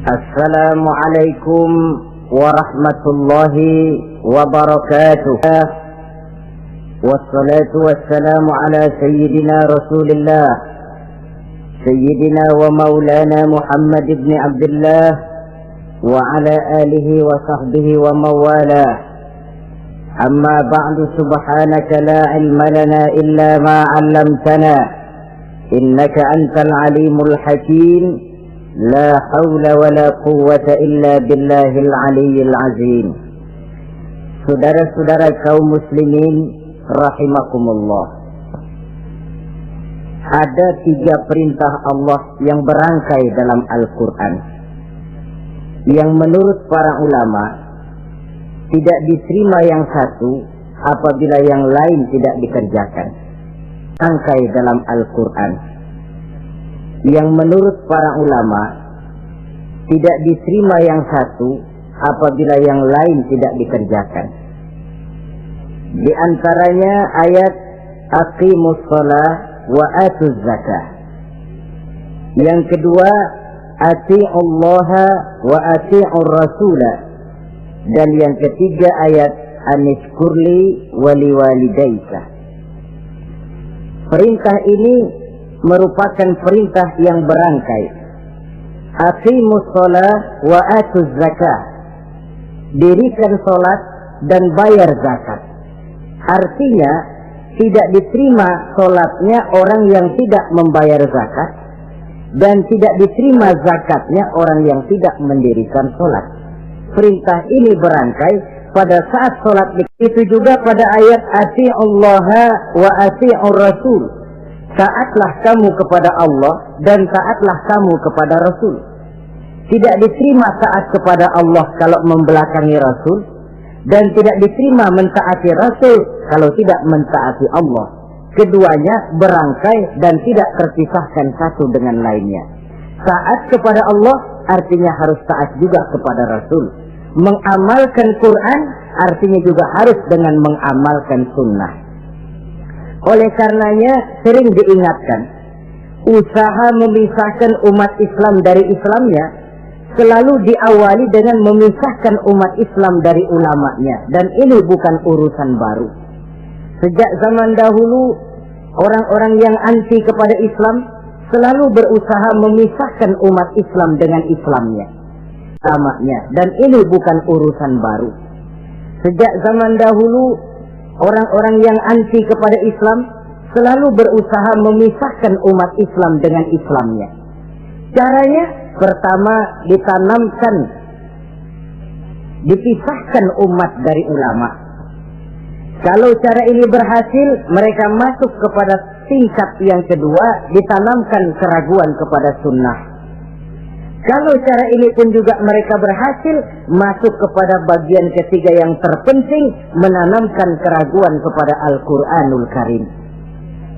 Assalamualaikum warahmatullahi wabarakatuh. Wassalatu wassalamu ala sayyidina Rasulillah, sayyidina wa maulana Muhammad ibn Abdullah wa ala alihi wa sahbihi wa mawalah. Amma ba'du, subhanaka la ilma lana illa ma 'allamtana innaka antal alimul hakim. La haula wa la quwwata illa billahil aliyyil azim. Saudara-saudara kaum muslimin rahimakumullah, ada 3 perintah Allah yang berangkai dalam Al-Quran yang menurut para ulama tidak diterima yang satu apabila yang lain tidak dikerjakan. Rangkai dalam Al-Quran yang menurut para ulama tidak diterima yang satu apabila yang lain tidak dikerjakan. Di antaranya ayat aqimus shalah wa atuz zakah. Yang kedua ati'ullaha wa ati'ur rasulah. Dan yang ketiga ayat anishkurli wali walidaika. Perintah ini merupakan perintah yang berangkai. Aqimus shalah wa atuz zakah. Dirikan salat dan bayar zakat. Artinya tidak diterima salatnya orang yang tidak membayar zakat, dan tidak diterima zakatnya orang yang tidak mendirikan salat. Perintah ini berangkai pada saat salat. Itu juga pada ayat ati'ullaha wa ati'ur rasul. Taatlah kamu kepada Allah dan taatlah kamu kepada Rasul. Tidak diterima taat kepada Allah kalau membelakangi Rasul, dan tidak diterima mentaati Rasul kalau tidak mentaati Allah. Keduanya berangkai dan tidak terpisahkan satu dengan lainnya. Taat kepada Allah artinya harus taat juga kepada Rasul. Mengamalkan Quran artinya juga harus dengan mengamalkan sunnah. Oleh karenanya sering diingatkan, usaha memisahkan umat Islam dari Islamnya selalu diawali dengan memisahkan umat Islam dari ulamanya, dan ini bukan urusan baru. Sejak zaman dahulu orang-orang yang anti kepada Islam selalu berusaha memisahkan umat Islam dengan Islamnya, ulamanya, dan ini bukan urusan baru. Sejak zaman dahulu orang-orang yang anti kepada Islam selalu berusaha memisahkan umat Islam dengan Islamnya. Caranya pertama dipisahkan umat dari ulama. Kalau cara ini berhasil, mereka masuk kepada tingkat yang kedua, ditanamkan keraguan kepada sunnah. Kalau cara ini pun juga mereka berhasil, masuk kepada bagian ketiga yang terpenting, menanamkan keraguan kepada Al-Quranul Karim.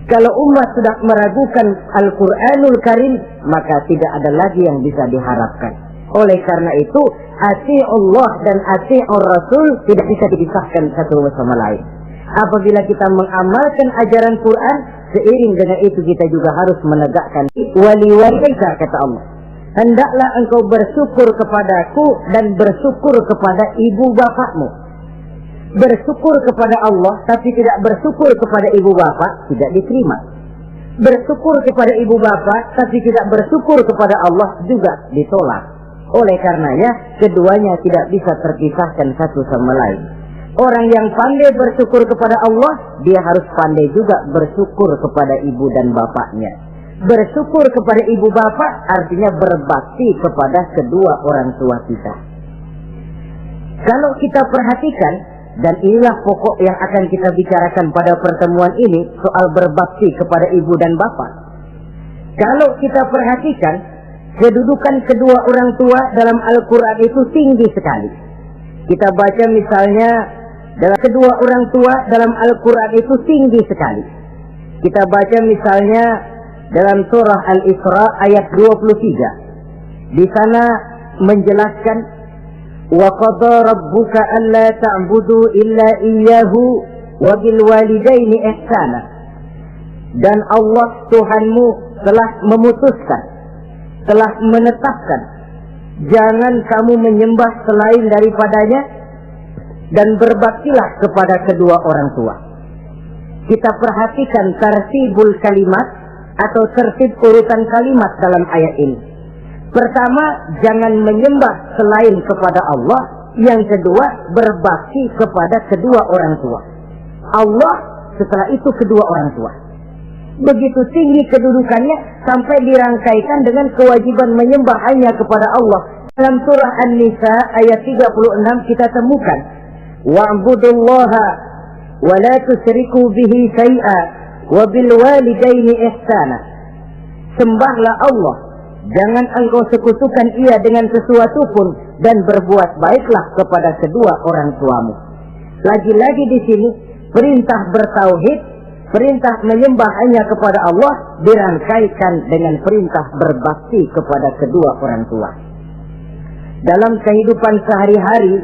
Kalau umat sudah meragukan Al-Quranul Karim, maka tidak ada lagi yang bisa diharapkan. Oleh karena itu, ati'ullah dan ati'ur Rasul tidak bisa dipisahkan satu sama lain. Apabila kita mengamalkan ajaran Quran, seiring dengan itu kita juga harus menegakkan wali walidaika, kata Allah. Hendaklah engkau bersyukur kepadaku dan bersyukur kepada ibu bapakmu. Bersyukur kepada Allah tapi tidak bersyukur kepada ibu bapak tidak diterima. Bersyukur kepada ibu bapak tapi tidak bersyukur kepada Allah juga ditolak. Oleh karenanya keduanya tidak bisa terpisahkan satu sama lain. Orang yang pandai bersyukur kepada Allah, dia harus pandai juga bersyukur kepada ibu dan bapaknya. Bersyukur kepada ibu bapak artinya berbakti kepada kedua orang tua kita. Kalau kita perhatikan, dan inilah pokok yang akan kita bicarakan pada pertemuan ini, soal berbakti kepada ibu dan bapak. Kalau kita perhatikan, kedudukan kedua orang tua dalam Al-Quran itu tinggi sekali. Kita baca misalnya, dalam kedua orang tua dalam Al-Quran itu tinggi sekali. Kita baca misalnya dalam surah Al-Isra ayat 23. Di sana menjelaskan wa qada rabbuka alla ta'budu illa iyyahu wa bil walidaini ihsana. Dan Allah Tuhanmu telah memutuskan, telah menetapkan jangan kamu menyembah selain daripadanya, dan berbaktilah kepada kedua orang tua. Kita perhatikan tartibul kalimat atau tertib urutan kalimat dalam ayat ini. Pertama, jangan menyembah selain kepada Allah. Yang kedua, berbakti kepada kedua orang tua. Allah, setelah itu kedua orang tua. Begitu tinggi kedudukannya sampai dirangkaikan dengan kewajiban menyembah hanya kepada Allah. Dalam surah An-Nisa ayat 36 kita temukan, wa'budullaha wa la tusyriku bihi syai'a wa bil walidaini ihsana. Sembahlah Allah, jangan engkau sekutukan ia dengan sesuatu pun, dan berbuat baiklah kepada kedua orang tuamu. Lagi-lagi di sini perintah bertauhid, perintah menyembah hanya kepada Allah dirangkaikan dengan perintah berbakti kepada kedua orang tua. Dalam kehidupan sehari-hari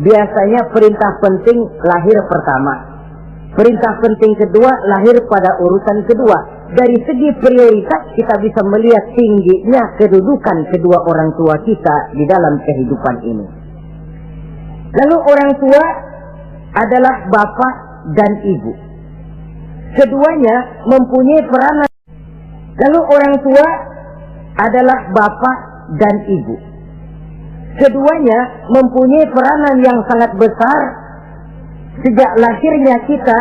biasanya perintah penting lahir pertama, perintah penting kedua lahir pada urutan kedua. Dari segi prioritas kita bisa melihat tingginya kedudukan kedua orang tua kita di dalam kehidupan ini. Lalu orang tua adalah bapak dan ibu. Keduanya mempunyai peranan. Lalu orang tua adalah bapak dan ibu. Keduanya mempunyai peranan yang sangat besar sejak lahirnya kita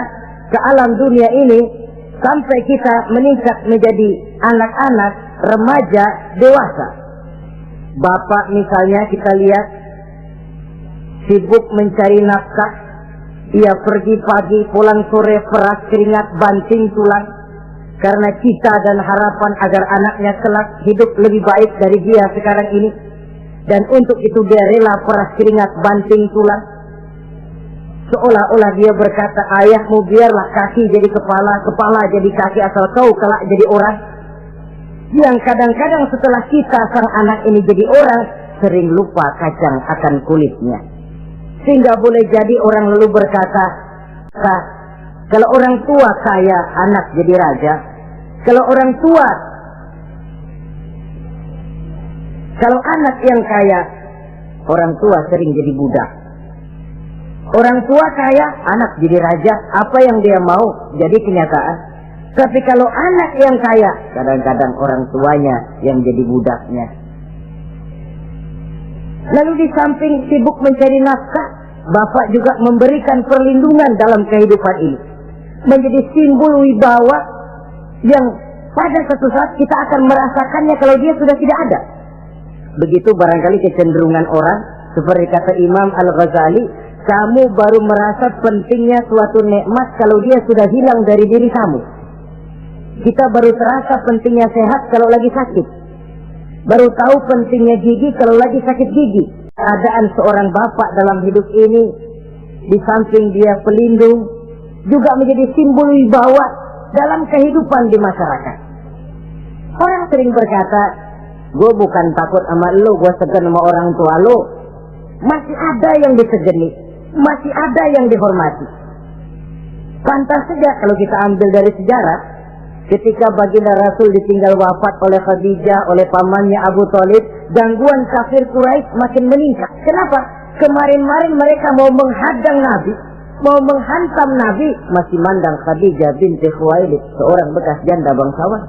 ke alam dunia ini sampai kita meningkat menjadi anak-anak, remaja, dewasa. Bapak misalnya kita lihat sibuk mencari nafkah. Ia pergi pagi, pulang sore, peras keringat, banting tulang, karena cita dan harapan agar anaknya kelak hidup lebih baik dari dia sekarang ini. Dan untuk itu dia rela peras keringat, banting tulang. Seolah-olah dia berkata, ayahmu biarlah kaki jadi kepala, kepala jadi kaki, asal kau kelak jadi orang. Yang kadang-kadang setelah kita sang anak ini jadi orang, sering lupa kacang akan kulitnya. Sehingga boleh jadi orang lalu berkata, kalau orang tua kaya, anak jadi raja. Kalau anak yang kaya, orang tua sering jadi budak. Orang tua kaya, anak jadi raja. Apa yang dia mau jadi kenyataan. Tapi kalau anak yang kaya, kadang-kadang orang tuanya yang jadi budaknya. Lalu di samping sibuk mencari nafkah, bapak juga memberikan perlindungan dalam kehidupan ini. Menjadi simbol wibawa yang pada suatu saat kita akan merasakannya kalau dia sudah tidak ada. Begitu barangkali kecenderungan orang, seperti kata Imam Al-Ghazali, kamu baru merasa pentingnya suatu nikmat kalau dia sudah hilang dari diri kamu. Kita baru terasa pentingnya sehat kalau lagi sakit. Baru tahu pentingnya gigi kalau lagi sakit gigi. Keadaan seorang bapak dalam hidup ini, di samping dia pelindung, juga menjadi simbol wibawa dalam kehidupan di masyarakat. Orang sering berkata, gue bukan takut sama lo, gue segan sama orang tua lo. Masih ada yang disegani, masih ada yang dihormati. Pantas saja kalau kita ambil dari sejarah, ketika baginda Rasul ditinggal wafat oleh Khadijah, oleh pamannya Abu Thalib, gangguan kafir Quraisy makin meningkat. Kenapa? Kemarin-marin mereka mau menghadang Nabi, mau menghantam Nabi, masih mandang Khadijah binti Khuwailid, seorang bekas janda bangsawan.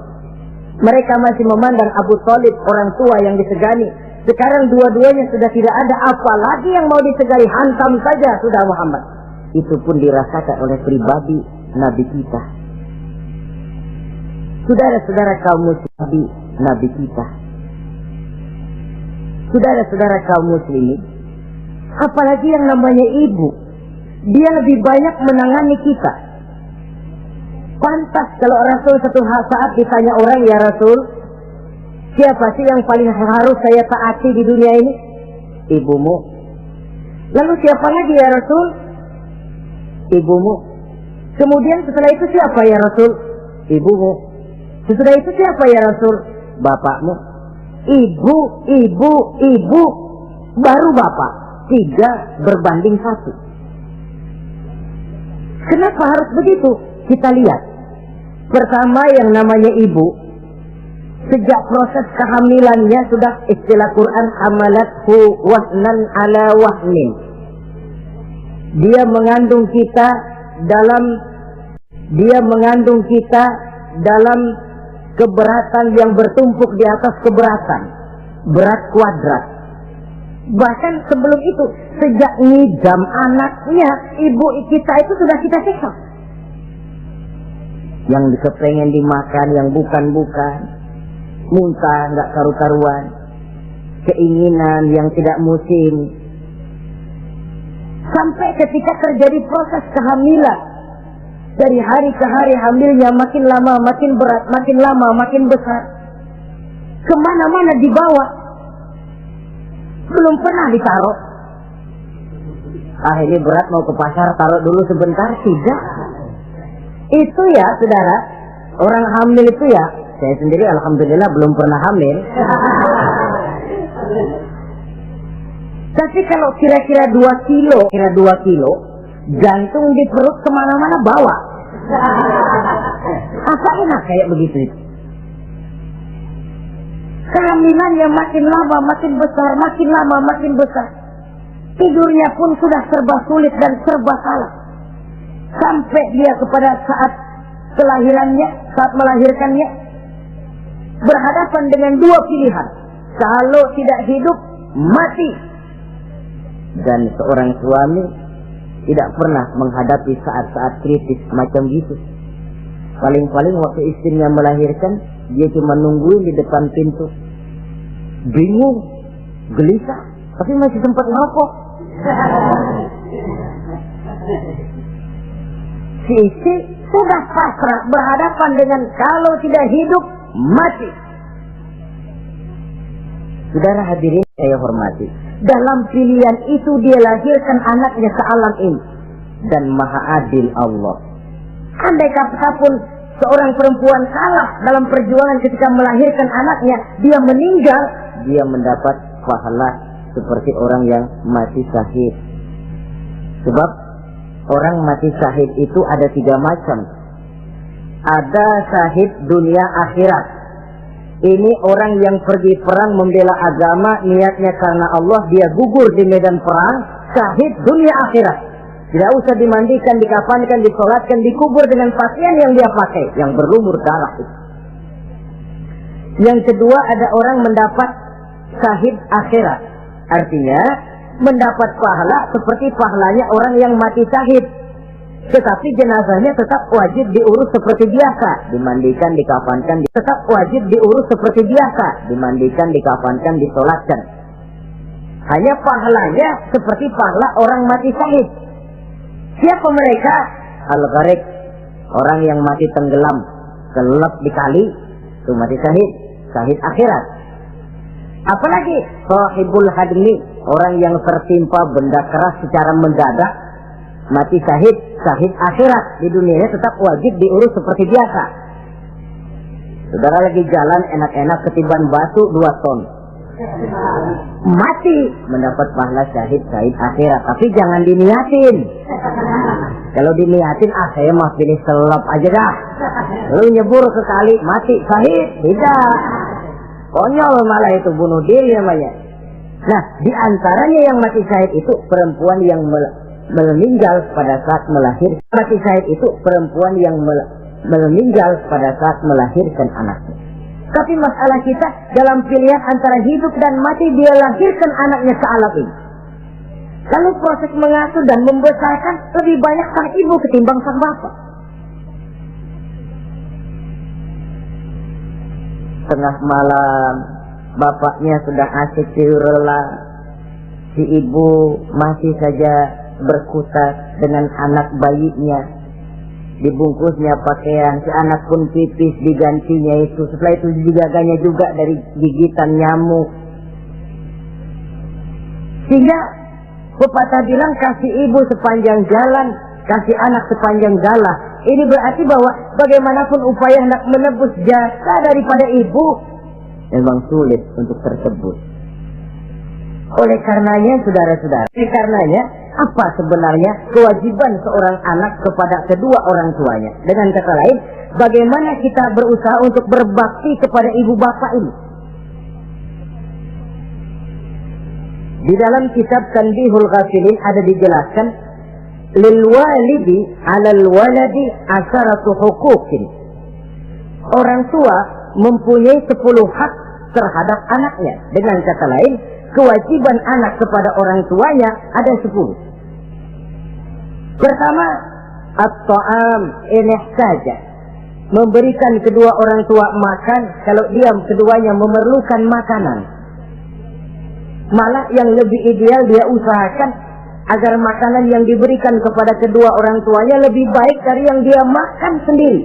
Mereka masih memandang Abu Thalib, orang tua yang disegani. Sekarang dua-duanya sudah tidak ada, apalagi yang mau disegani, hantam saja sudah Muhammad. Itu pun dirasakan oleh pribadi Nabi kita. Saudara-saudara kaum muslimin, Nabi kita. Saudara-saudara kaum muslimin, apalagi yang namanya ibu, dia lebih banyak menangani kita. Pantas kalau Rasul satu saat ditanya orang, ya Rasul, siapa sih yang paling harus saya taati di dunia ini? Ibumu. Lalu siapa lagi ya Rasul? Ibumu. Kemudian setelah itu siapa ya Rasul? Ibumu. Setelah itu siapa ya Rasul? Bapakmu. Ibu, baru bapak. 3 berbanding 1. Kenapa harus begitu? Kita lihat. Pertama, yang namanya ibu Sejak proses kehamilannya sudah istilah Quran hamalathu wahnan ala wahnin. Dia mengandung kita dalam keberatan yang bertumpuk di atas keberatan, berat kuadrat. Bahkan sebelum itu, sejak ngidam anaknya, ibu kita itu sudah kita siksa. Yang kepengen dimakan, yang bukan-bukan, muntah nggak karu-karuan, keinginan yang tidak musim. Sampai ketika terjadi proses kehamilan, dari hari ke hari hamilnya makin lama, makin berat, makin lama, makin besar. Kemana-mana dibawa, belum pernah ditaruh. Ini berat mau ke pasar, taruh dulu sebentar, tidak. Itu ya saudara, orang hamil itu ya, saya sendiri alhamdulillah belum pernah hamil. Tapi kalau kira-kira 2 kilo, jantung di perut kemana-mana bawa. Apa enak kayak begitu? Kehamilannya makin lama makin besar, makin lama makin besar. Tidurnya pun sudah serba sulit dan serba salah. Sampai dia kepada saat kelahirannya, saat melahirkannya, berhadapan dengan 2 pilihan. Kalau tidak hidup, mati. Dan seorang suami tidak pernah menghadapi saat-saat kritis macam gitu. Paling-paling waktu istrinya melahirkan, dia cuma nungguin di depan pintu. Bingung, gelisah, tapi masih sempat ngerokok. Si istri sudah pasrah berhadapan dengan kalau tidak hidup, mati. Saudara hadirin saya hormati, dalam pilihan itu dia lahirkan anaknya sealam ini. Dan maha adil Allah. Andai kata pun seorang perempuan salah dalam perjuangan ketika melahirkan anaknya, dia meninggal, dia mendapat pahala seperti orang yang mati syahid. Sebab orang mati syahid itu ada 3 macam. Ada syahid dunia akhirat. Ini orang yang pergi perang membela agama, niatnya karena Allah, dia gugur di medan perang, syahid dunia akhirat. Tidak usah dimandikan, dikafankan, disolatkan, dikubur dengan pakaian yang dia pakai, yang berlumur darah itu. Yang kedua, ada orang mendapat syahid akhirat. Artinya, mendapat pahala seperti pahalanya orang yang mati syahid. Tetapi jenazahnya tetap wajib diurus seperti biasa, dimandikan, dikafankan, tetap wajib diurus seperti biasa, dimandikan, dikafankan, disolatkan. Hanya pahalanya seperti pahala orang mati syahid. Siapa mereka? Al-Gharik, orang yang mati tenggelam, kelelep di kali, itu mati syahid, syahid akhirat. Apalagi Sahibul Hadmi, orang yang tertimpa benda keras secara mendadak, mati syahid, syahid akhirat. Di dunianya tetap wajib diurus seperti biasa. Saudara lagi jalan enak-enak ketiban batu 2 ton, mati, mendapat pahala syahid, syahid akhirat. Tapi jangan diniatin. Kalau diniatin, saya mah pilih selap aja dah, lalu nyebur ke kali, mati syahid. Tidak, konyol malah itu, bunuh diri namanya. Nah, diantaranya yang mati syahid itu perempuan yang meninggal pada saat melahirkan. Mati syahid itu perempuan yang meninggal pada saat melahirkan anaknya. Tapi masalah kita dalam pilihan antara hidup dan mati, dia lahirkan anaknya sealam ini. Lalu proses mengasuh dan membesarkan lebih banyak sang ibu ketimbang sang bapak. Tengah malam, bapaknya sudah asik tidur lelap, si ibu masih saja berkutat dengan anak bayinya, dibungkusnya pakaian, si anak pun pipis, digantinya itu, setelah itu dijaganya juga dari gigitan nyamuk. Sehingga pepatah bilang, kasih ibu sepanjang jalan, kasih anak sepanjang galah. Ini berarti bahwa bagaimanapun upaya hendak menebus jasa daripada ibu, memang sulit untuk tersebut. Oleh karenanya saudara-saudara, apa sebenarnya kewajiban seorang anak kepada kedua orang tuanya? Dengan kata lain, bagaimana kita berusaha untuk berbakti kepada ibu bapak ini? Di dalam kitab Tanbihul Ghafilin ada dijelaskan, lil walidi 'alal waladi asharatu huquqin. Orang tua mempunyai 10 hak terhadap anaknya. Dengan kata lain, kewajiban anak kepada orang tuanya ada 10. Pertama, at-ta'am in ihtaja. Memberikan kedua orang tua makan kalau dia keduanya memerlukan makanan. Malah yang lebih ideal dia usahakan agar makanan yang diberikan kepada kedua orang tuanya lebih baik dari yang dia makan sendiri.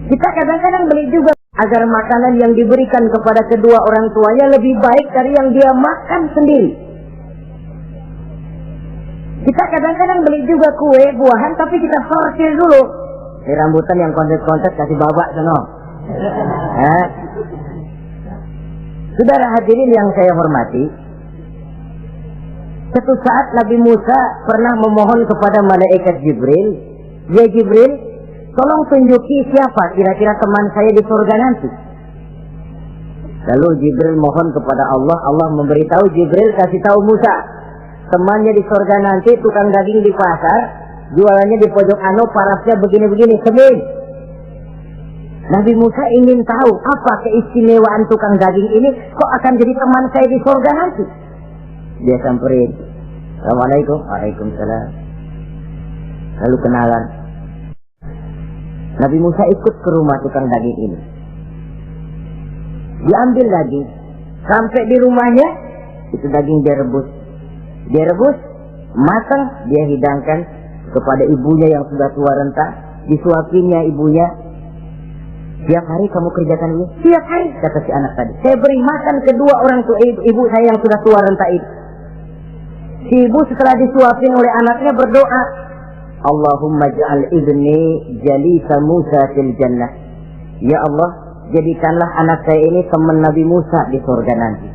Kita kadang-kadang beli juga agar makanan yang diberikan kepada kedua orang tuanya lebih baik dari yang dia makan sendiri. Kita kadang-kadang beli juga kue, buahan, tapi kita sortir dulu. Ini rambutan yang kontes-kontes kasih babak sono. Saudara hadirin yang saya hormati, suatu saat Nabi Musa pernah memohon kepada malaikat Jibril, "Ya Jibril, tolong tunjuki siapa kira-kira teman saya di surga nanti." Lalu Jibril mohon kepada Allah, Allah memberitahu Jibril kasih tahu Musa, temannya di surga nanti tukang daging di pasar, jualannya di pojok parasnya begini-begini, semin. Nabi Musa ingin tahu apa keistimewaan tukang daging ini kok akan jadi teman saya di surga nanti. Dia samperin, "Assalamualaikum." "Waalaikumsalam." Lalu kenalan. Nabi Musa ikut ke rumah tukang daging ini. Diambil daging. Sampai di rumahnya, itu daging direbus. Direbus, matang, dia hidangkan kepada ibunya yang sudah tua renta. Disuapinya ibunya. "Tiap hari kamu kerjakan ini?" "Tiap hari," kata si anak tadi. "Saya beri makan kedua orang tua ibu saya yang sudah tua renta itu." Si ibu setelah disuapin oleh anaknya berdoa, "Allahumma ja'al ibni jalisa Musa fil jannah." Ya Allah, jadikanlah anak saya ini teman Nabi Musa di surga nanti.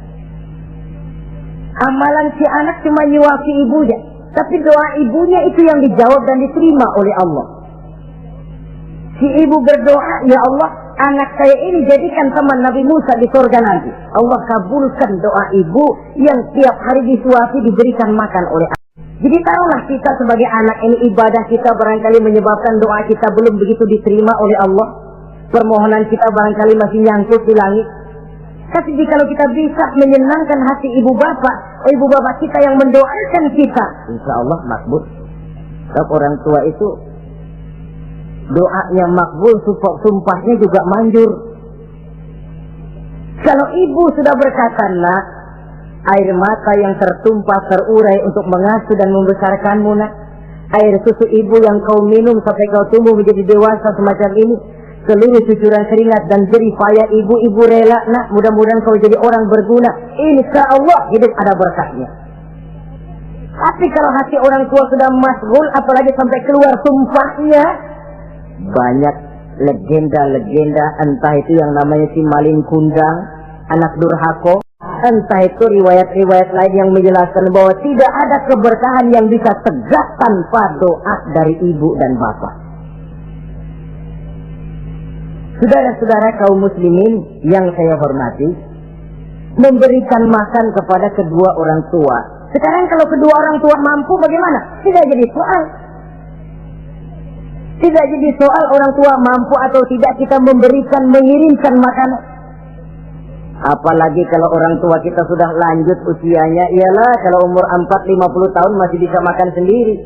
Amalan si anak cuma nyuapi ibunya, tapi doa ibunya itu yang dijawab dan diterima oleh Allah. Si ibu berdoa, "Ya Allah, anak saya ini jadikan teman Nabi Musa di surga nanti." Allah kabulkan doa ibu yang tiap hari disuapi diberikan makan oleh anak. Jadi taruhlah kita sebagai anak ini, ibadah kita barangkali menyebabkan doa kita belum begitu diterima oleh Allah. Permohonan kita barangkali masih nyangkut di langit. Tapi kalau kita bisa menyenangkan hati ibu bapak kita yang mendoakan kita, insya Allah makbul. Sebab orang tua itu doanya makbul, sumpahnya juga manjur. Kalau ibu sudah berkata, "Nak, air mata yang tertumpah terurai untuk mengasuh dan membesarkanmu, nak. Air susu ibu yang kau minum sampai kau tumbuh menjadi dewasa semacam ini, seluruh cucuran keringat dan jerih payah ibu rela, nak. Mudah-mudahan kau jadi orang berguna. Insya Allah hidup ada berkahnya." Tapi kalau hati orang tua sudah masgul, apalagi sampai keluar sumpahnya, banyak legenda-legenda, entah itu yang namanya si maling kundang, anak durhaka, entah itu riwayat-riwayat lain yang menjelaskan bahwa tidak ada keberkahan yang bisa tegak tanpa doa dari ibu dan bapak. Saudara-saudara kaum muslimin yang saya hormati, memberikan makan kepada kedua orang tua. Sekarang kalau kedua orang tua mampu bagaimana? Tidak jadi soal. Tidak jadi soal orang tua mampu atau tidak kita mengirimkan makanan. Apalagi kalau orang tua kita sudah lanjut usianya, ialah kalau umur 40-50 tahun masih bisa makan sendiri.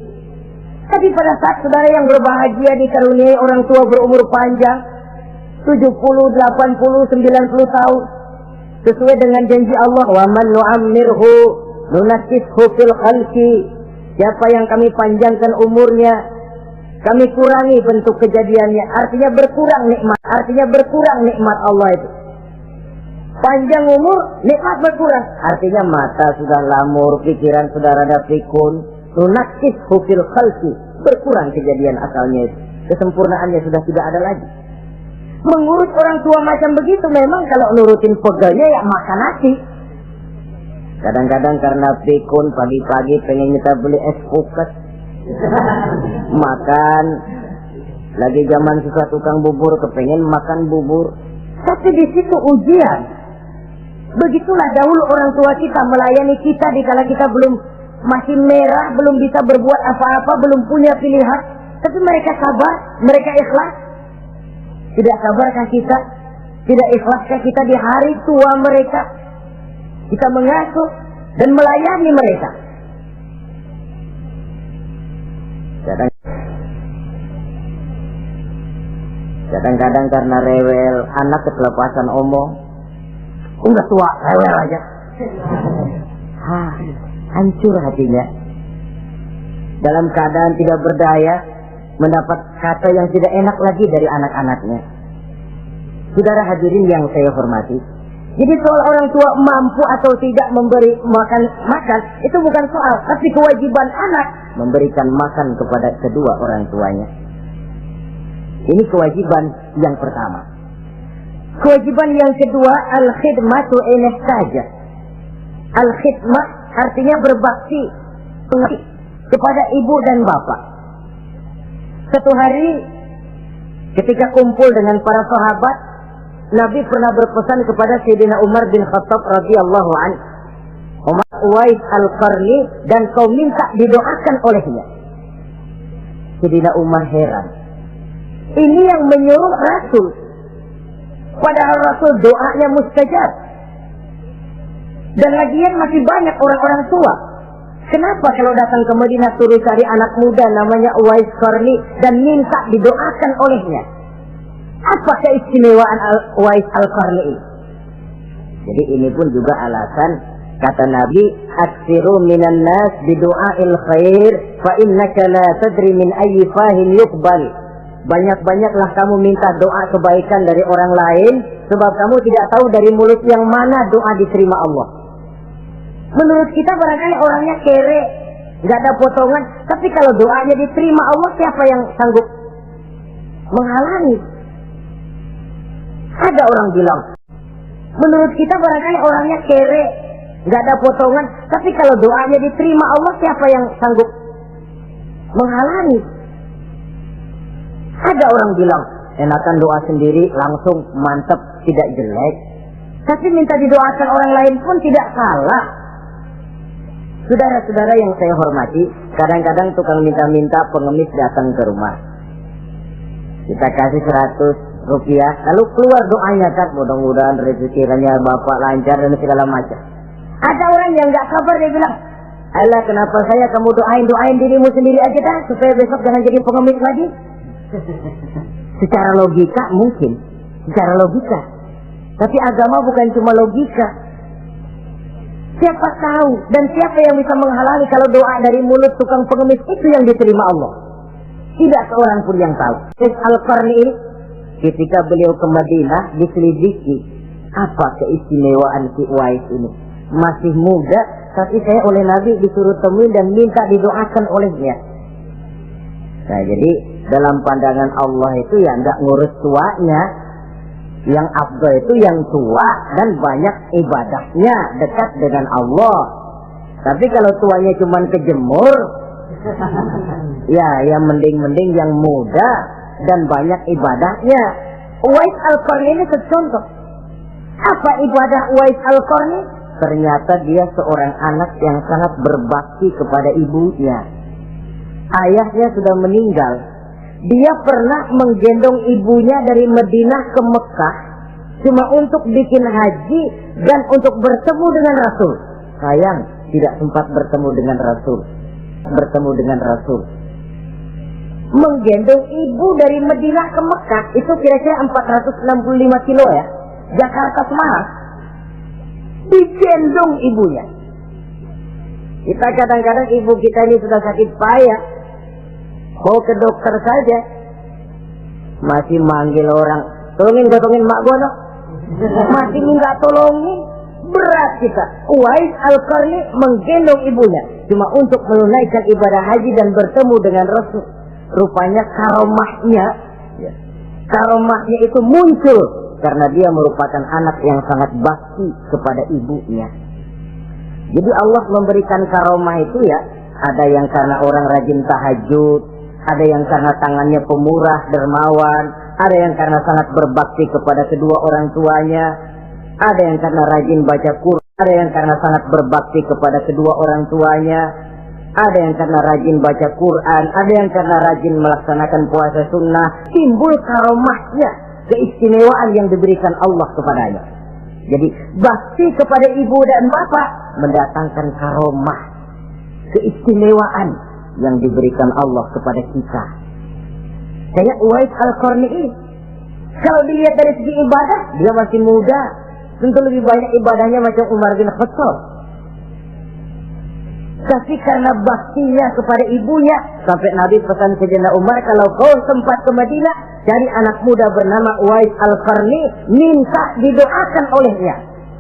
Tapi pada saat saudara yang berbahagia dikaruniai orang tua berumur panjang, 70, 80, 90 tahun, sesuai dengan janji Allah, "Wa man nu'ammirhu nunakkishu fil khalqi." Siapa yang kami panjangkan umurnya, kami kurangi bentuk kejadiannya. Artinya berkurang nikmat Allah itu. Panjang umur, nikmat berkurang. Artinya mata sudah lamur, pikiran sudah rada pikun. Nunakkishu fil khalqi, berkurang kejadian asalnya itu. Kesempurnaannya sudah tidak ada lagi. Mengurus orang tua macam begitu memang kalau nurutin pegelnya ya makan nasi. Kadang-kadang karena pikun pagi-pagi pengen kita beli es puket. Makan. Lagi zaman susah tukang bubur kepengen makan bubur. Tapi di situ ujian. Begitulah dahulu orang tua kita melayani kita dikala kita belum masih merah, belum bisa berbuat apa-apa, belum punya pilihan. Tapi mereka sabar, mereka ikhlas. Tidak sabarkah kita? Tidak ikhlaskah kita di hari tua mereka? Kita mengasuh dan melayani mereka. Kadang-kadang karena rewel, anak kelepasan omong. Udah tua, rewel aja. Hancur hatinya. Dalam keadaan tidak berdaya, mendapat kata yang tidak enak lagi dari anak-anaknya. Saudara hadirin yang saya hormati, jadi soal orang tua mampu atau tidak memberi makan, itu bukan soal, tapi kewajiban anak memberikan makan kepada kedua orang tuanya. Ini kewajiban yang pertama. Kewajiban yang kedua, al-khidmatu ilah saja. Al-khidmah artinya berbakti kepada ibu dan bapak. Satu hari ketika kumpul dengan para sahabat, Nabi pernah berpesan kepada Sayyidina Umar bin Khattab radhiyallahu anhu, Umar Uwais al-Qarni, dan kau minta didoakan olehnya. Sayyidina Umar heran. Ini yang menyuruh Rasul. Padahal Rasul doanya mustajab. Dan lagian masih banyak orang-orang tua. Kenapa kalau datang ke Madinah suruh cari anak muda namanya Uwais Qarni dan minta didoakan olehnya? Apa keistimewaan Uwais al-Qarni ini? Jadi ini pun juga alasan kata Nabi, aksiru minan nas bidu'ail khair fa innaka la tadri min ayyi fahin yuqbal. Banyak-banyaklah kamu minta doa kebaikan dari orang lain, sebab kamu tidak tahu dari mulut yang mana doa diterima Allah. Menurut kita barangkali orangnya kere, nggak ada potongan, tapi kalau doanya diterima Allah, siapa yang sanggup menghalangi? Ada orang bilang, menurut kita barangkali orangnya kere, nggak ada potongan, tapi kalau doanya diterima Allah, siapa yang sanggup menghalangi? Ada orang bilang, enakan doa sendiri langsung mantap, tidak jelek. Tapi minta didoakan orang lain pun tidak salah. Saudara-saudara yang saya hormati, kadang-kadang tukang minta-minta pengemis datang ke rumah. Kita kasih 100 rupiah, lalu keluar doanya kan, mudah-mudahan rezekinya bapak lancar dan segala macam. Ada orang yang nggak sabar, dia bilang, alah kenapa saya kamu doain dirimu sendiri aja dah, supaya besok jangan jadi pengemis lagi. Secara logika mungkin, secara logika. Tapi agama bukan cuma logika. Siapa tahu dan siapa yang bisa menghalangi kalau doa dari mulut tukang pengemis itu yang diterima Allah? Tidak seorang pun yang tahu. Al-Qarni ketika beliau ke Madinah diselidiki, apa keistimewaan si Uwais ini? Masih muda, tapi saya oleh Nabi disuruh temui dan minta didoakan olehnya. Nah jadi dalam pandangan Allah itu ya enggak ngurus tuanya. Yang afdal itu yang tua dan banyak ibadahnya, dekat dengan Allah. Tapi kalau tuanya cuma kejemur, ya mending yang muda dan banyak ibadahnya. Uwais al-Qarni ini contoh. Apa ibadah Uwais al-Qarni? Ternyata dia seorang anak yang sangat berbakti kepada ibunya. Ayahnya sudah meninggal. Dia pernah menggendong ibunya dari Madinah ke Mekah cuma untuk bikin haji dan untuk bertemu dengan Rasul. Sayang, tidak sempat bertemu dengan Rasul. Menggendong ibu dari Madinah ke Mekah itu kira-kira 465 kilo ya. Jakarta Semarang. Digendong ibunya. Kita kadang-kadang ibu kita ini sudah sakit payah, mau ke dokter saja masih manggil orang, tolongin mak gua no. Masih minta tolongin. Berat kita. Uwais al-Qarni menggendong ibunya cuma untuk menunaikan ibadah haji dan bertemu dengan Rasul. Rupanya karomahnya itu muncul karena dia merupakan anak yang sangat bakti kepada ibunya. Jadi Allah memberikan karomah itu ya, ada yang karena orang rajin tahajud, ada yang karena tangannya pemurah, dermawan, ada yang karena sangat berbakti kepada kedua orang tuanya, ada yang karena rajin baca Quran, ada yang karena sangat berbakti kepada kedua orang tuanya, ada yang karena rajin baca Quran, ada yang karena rajin melaksanakan puasa sunnah. Timbul karomahnya, keistimewaan yang diberikan Allah kepadanya. Jadi bakti kepada ibu dan bapak mendatangkan karomah, keistimewaan yang diberikan Allah kepada kita. Kayak Uwais Al-Qarni, kalau dilihat dari segi ibadah, dia masih muda, tentu lebih banyak ibadahnya macam Umar bin Khattab. Tapi karena baktinya kepada ibunya, sampai Nabi pesan Sayyidina Umar, kalau kau sempat ke Madinah, cari anak muda bernama Uwais Al-Qarni, minta didoakan olehnya.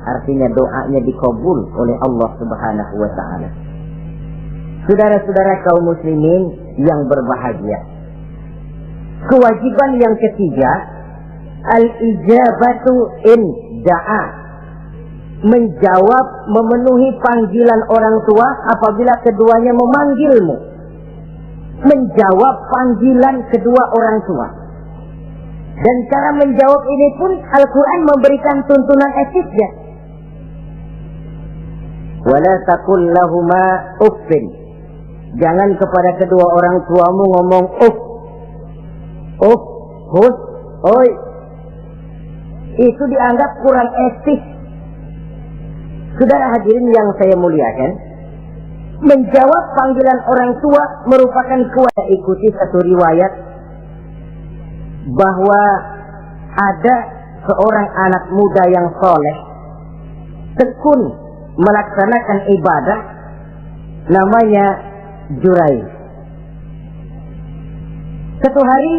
Artinya doanya dikabul oleh Allah Subhanahu wa ta'ala. Saudara-saudara kaum muslimin yang berbahagia, kewajiban yang ketiga, al-ijabatu in da'a, menjawab, memenuhi panggilan orang tua apabila keduanya memanggilmu. Menjawab panggilan kedua orang tua. Dan cara menjawab ini pun Al-Quran memberikan tuntunan etiknya. Wala taqul lahuma uffin, jangan kepada kedua orang tuamu ngomong uff, uff, hus, oi. Itu dianggap kurang etis. Saudara hadirin yang saya muliakan, menjawab panggilan orang tua merupakan kewajiban. Ikuti satu riwayat bahwa ada seorang anak muda yang soleh, tekun melaksanakan ibadah, namanya Jurayj. Satu hari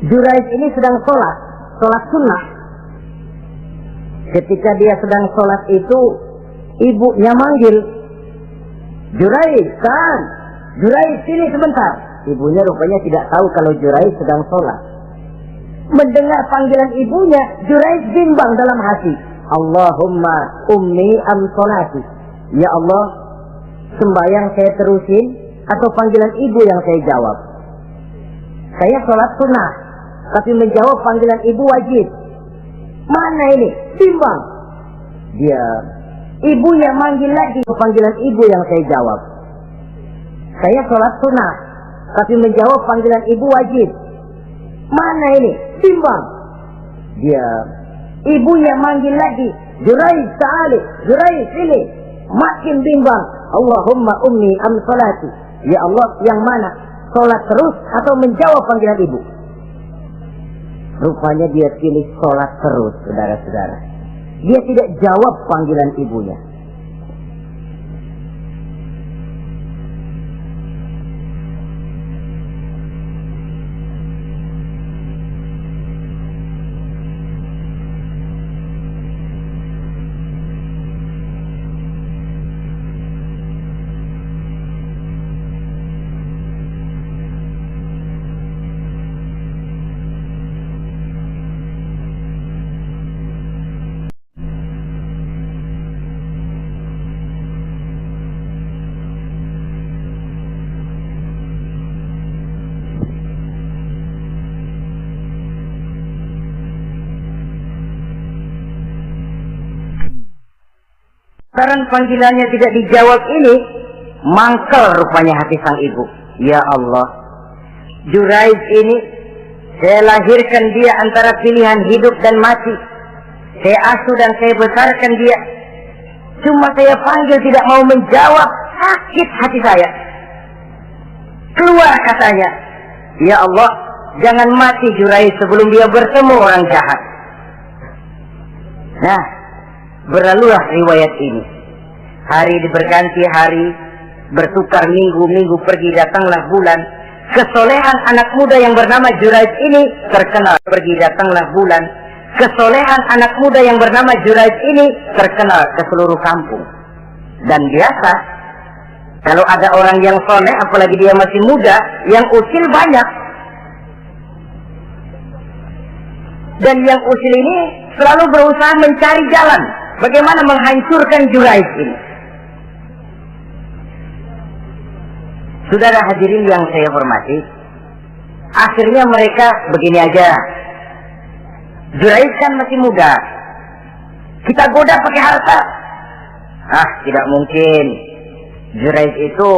Jurayj ini sedang sholat sunnah. Ketika dia sedang sholat itu, ibunya manggil, Jurayj, kan? Jurayj, sini sebentar. Ibunya rupanya tidak tahu kalau Jurayj sedang sholat. Mendengar panggilan ibunya, Jurayj bimbang dalam hati. Allahumma ummi am sholati. Ya Allah, sembahyang saya terusin atau panggilan ibu yang saya jawab? Saya sholat sunnah, tapi menjawab panggilan ibu wajib. Mana ini? Bimbang. Dia, ibunya manggil lagi panggilan ibu yang saya jawab. Saya sholat sunnah, tapi menjawab panggilan ibu wajib. Mana ini? Bimbang. Dia, ibunya manggil lagi, Jurayj ta'ali, Jurayj sini. Makin bimbang. Allahumma ummi am sholati. Ya Allah, yang mana? Sholat terus atau menjawab panggilan ibu? Rupanya dia pilih sholat terus, saudara-saudara. Dia tidak jawab panggilan ibunya. Karena panggilannya tidak dijawab ini, mangkel rupanya hati sang ibu. Ya Allah, Jurayj ini, saya lahirkan dia antara pilihan hidup dan mati. Saya asuh dan saya besarkan dia. Cuma saya panggil tidak mau menjawab, sakit hati saya. Keluar katanya, ya Allah, jangan mati Jurayj sebelum dia bertemu orang jahat. Nah, berlalulah riwayat ini. Hari berganti hari, bertukar minggu pergi datanglah bulan. Kesolehan anak muda yang bernama Jurayj ini terkenal. Pergi datanglah bulan. Kesolehan anak muda yang bernama Jurayj ini terkenal ke seluruh kampung. Dan biasa, kalau ada orang yang soleh, apalagi dia masih muda, yang usil banyak. Dan yang usil ini selalu berusaha mencari jalan bagaimana menghancurkan Jurayj ini. Saudara hadirin yang saya hormati, akhirnya mereka begini aja. Jurayj kan masih muda, kita goda pakai harta. Tidak mungkin. Jurayj itu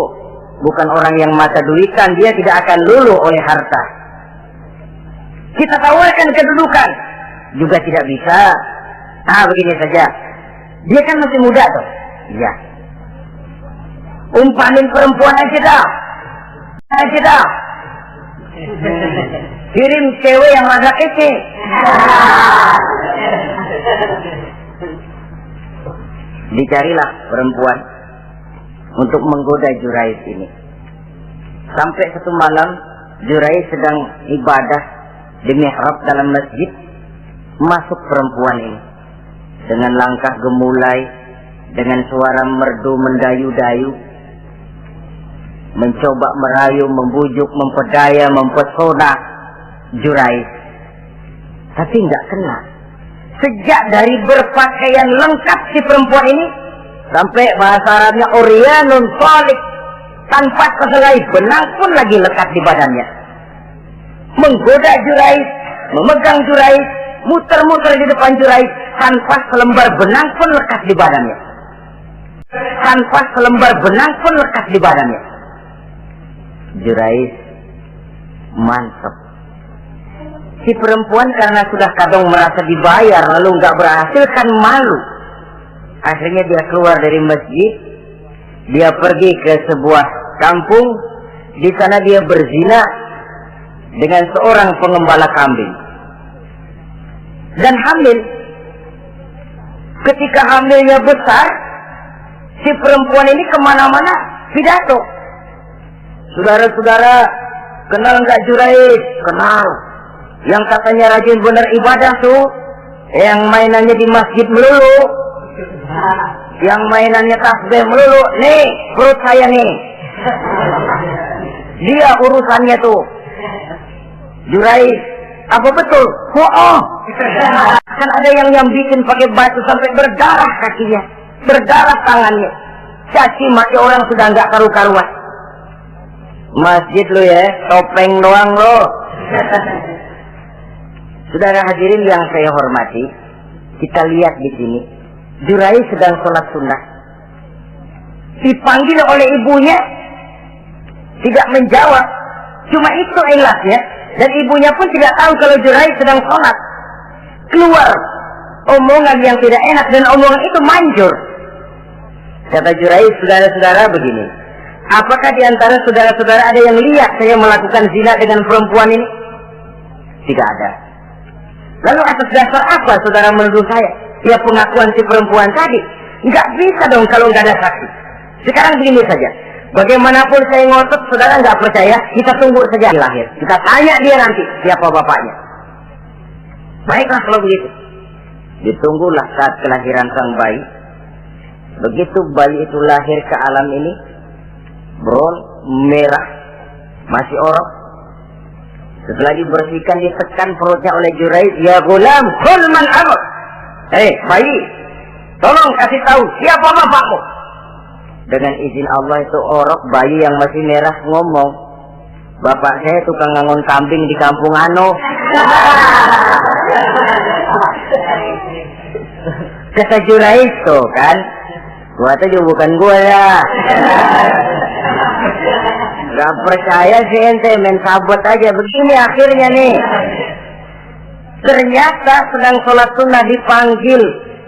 bukan orang yang mata duitan, dia tidak akan luluh oleh harta. Kita tawarkan kedudukan, juga tidak bisa. Begini saja, dia kan masih muda tuh. Iya. Umpanin perempuan aja dah. Kirim cewek yang agak kece. Dicarilah perempuan untuk menggoda Jurayj ini. Sampai satu malam Jurayj sedang ibadah di mihrab dalam masjid, masuk perempuan ini dengan langkah gemulai, dengan suara merdu mendayu-dayu, mencoba merayu, membujuk, memperdaya, mempesona Jurayj. Tapi enggak kena. Sejak dari berpakaian lengkap si perempuan ini, sampai bahasa Arabnya Oryanun Solik, tanpa kehelai benang pun lagi lekat di badannya. Menggoda Jurayj, memegang Jurayj, muter-muter di depan Jurayj, tanpa selembar benang pun lekat di badannya. Tanpa selembar benang pun lekat di badannya. Jurayj mantap. Si perempuan karena sudah kadang merasa dibayar lalu nggak berhasil kan malu. Akhirnya dia keluar dari masjid, dia pergi ke sebuah kampung. Di sana dia berzina dengan seorang pengembala kambing dan hamil. Ketika hamilnya besar, si perempuan ini kemana-mana pidato. Saudara-saudara, kenal nggak Jurayj? Kenal. Yang katanya rajin benar ibadah tuh, yang mainannya di masjid melulu, yang mainannya tasbih melulu. Nih perut saya nih, dia urusannya tuh. Jurayj, apa betul? Kan ada yang bikin pakai batu sampai berdarah kakinya, berdarah tangannya, caci maki orang sudah nggak karu-karuan. Masjid lo ya, topeng doang lo. Saudara hadirin yang saya hormati, kita lihat di sini, Jurayj sedang sholat sunnah, dipanggil oleh ibunya, tidak menjawab, cuma itu ilasnya, dan ibunya pun tidak tahu kalau Jurayj sedang sholat. Keluar omongan yang tidak enak dan omongan itu manjur. Kata Jurayj, saudara-saudara begini, apakah di antara saudara-saudara ada yang lihat saya melakukan zina dengan perempuan ini? Tidak ada. Lalu atas dasar apa saudara menuduh saya? Ya pengakuan si perempuan tadi. Nggak bisa dong kalau nggak ada saksi. Sekarang begini saja. Bagaimanapun saya ngotot, saudara nggak percaya, kita tunggu saja lahir. Kita tanya dia nanti siapa bapaknya. Baiklah kalau begitu. Ditunggulah saat kelahiran sang bayi. Begitu bayi itu lahir ke alam ini, bron merah, masih orok. Setelah dibersihkan, ditekan perutnya oleh Jurayj. Ya gulam, kul man abuk. Bayi, tolong kasih tahu siapa bapakmu. Dengan izin Allah itu orok, bayi yang masih merah ngomong, bapak saya tukang ngangon kambing di kampung Ano. Kata Jurayj tuh kan, gua tuh juga bukan gua ya. Gak percaya sih ente, main sabot aja. Begini akhirnya nih, ternyata sedang sholat sunnah dipanggil,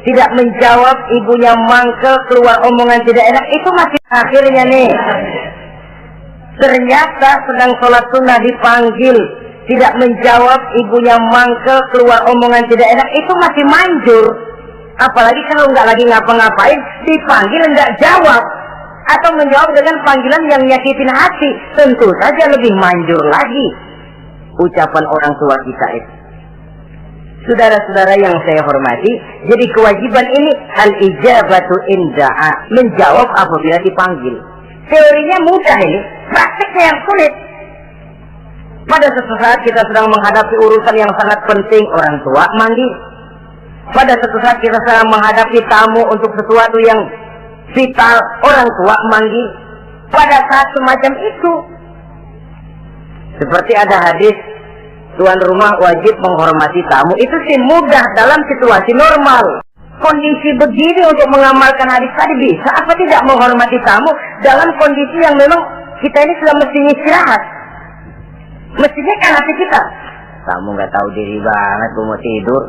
tidak menjawab, ibunya mangkel, keluar omongan tidak enak. Itu masih akhirnya nih, ternyata sedang sholat sunnah dipanggil, tidak menjawab, ibunya mangkel, keluar omongan tidak enak. Itu masih manjur. Apalagi kalau nggak lagi ngapa-ngapain, dipanggil nggak jawab, atau menjawab dengan panggilan yang nyakitin hati, tentu saja lebih manjur lagi ucapan orang tua kita itu. Saudara-saudara yang saya hormati, jadi kewajiban ini al-ijabatu inda'a, menjawab apabila dipanggil. Teorinya mudah ini, praktiknya yang sulit. Pada suatu saat kita sedang menghadapi urusan yang sangat penting, orang tua manggil. Pada suatu saat kita sedang menghadapi tamu untuk sesuatu yang vital, orang tua manggil. Pada saat semacam itu, seperti ada hadis, tuan rumah wajib menghormati tamu. Itu sih mudah dalam situasi normal. Kondisi begini untuk mengamalkan hadis tadi bisa apa tidak menghormati tamu dalam kondisi yang memang kita ini sudah mestinya istirahat. Mestinya kan hati kita, kamu nggak tahu diri banget, gue mau tidur,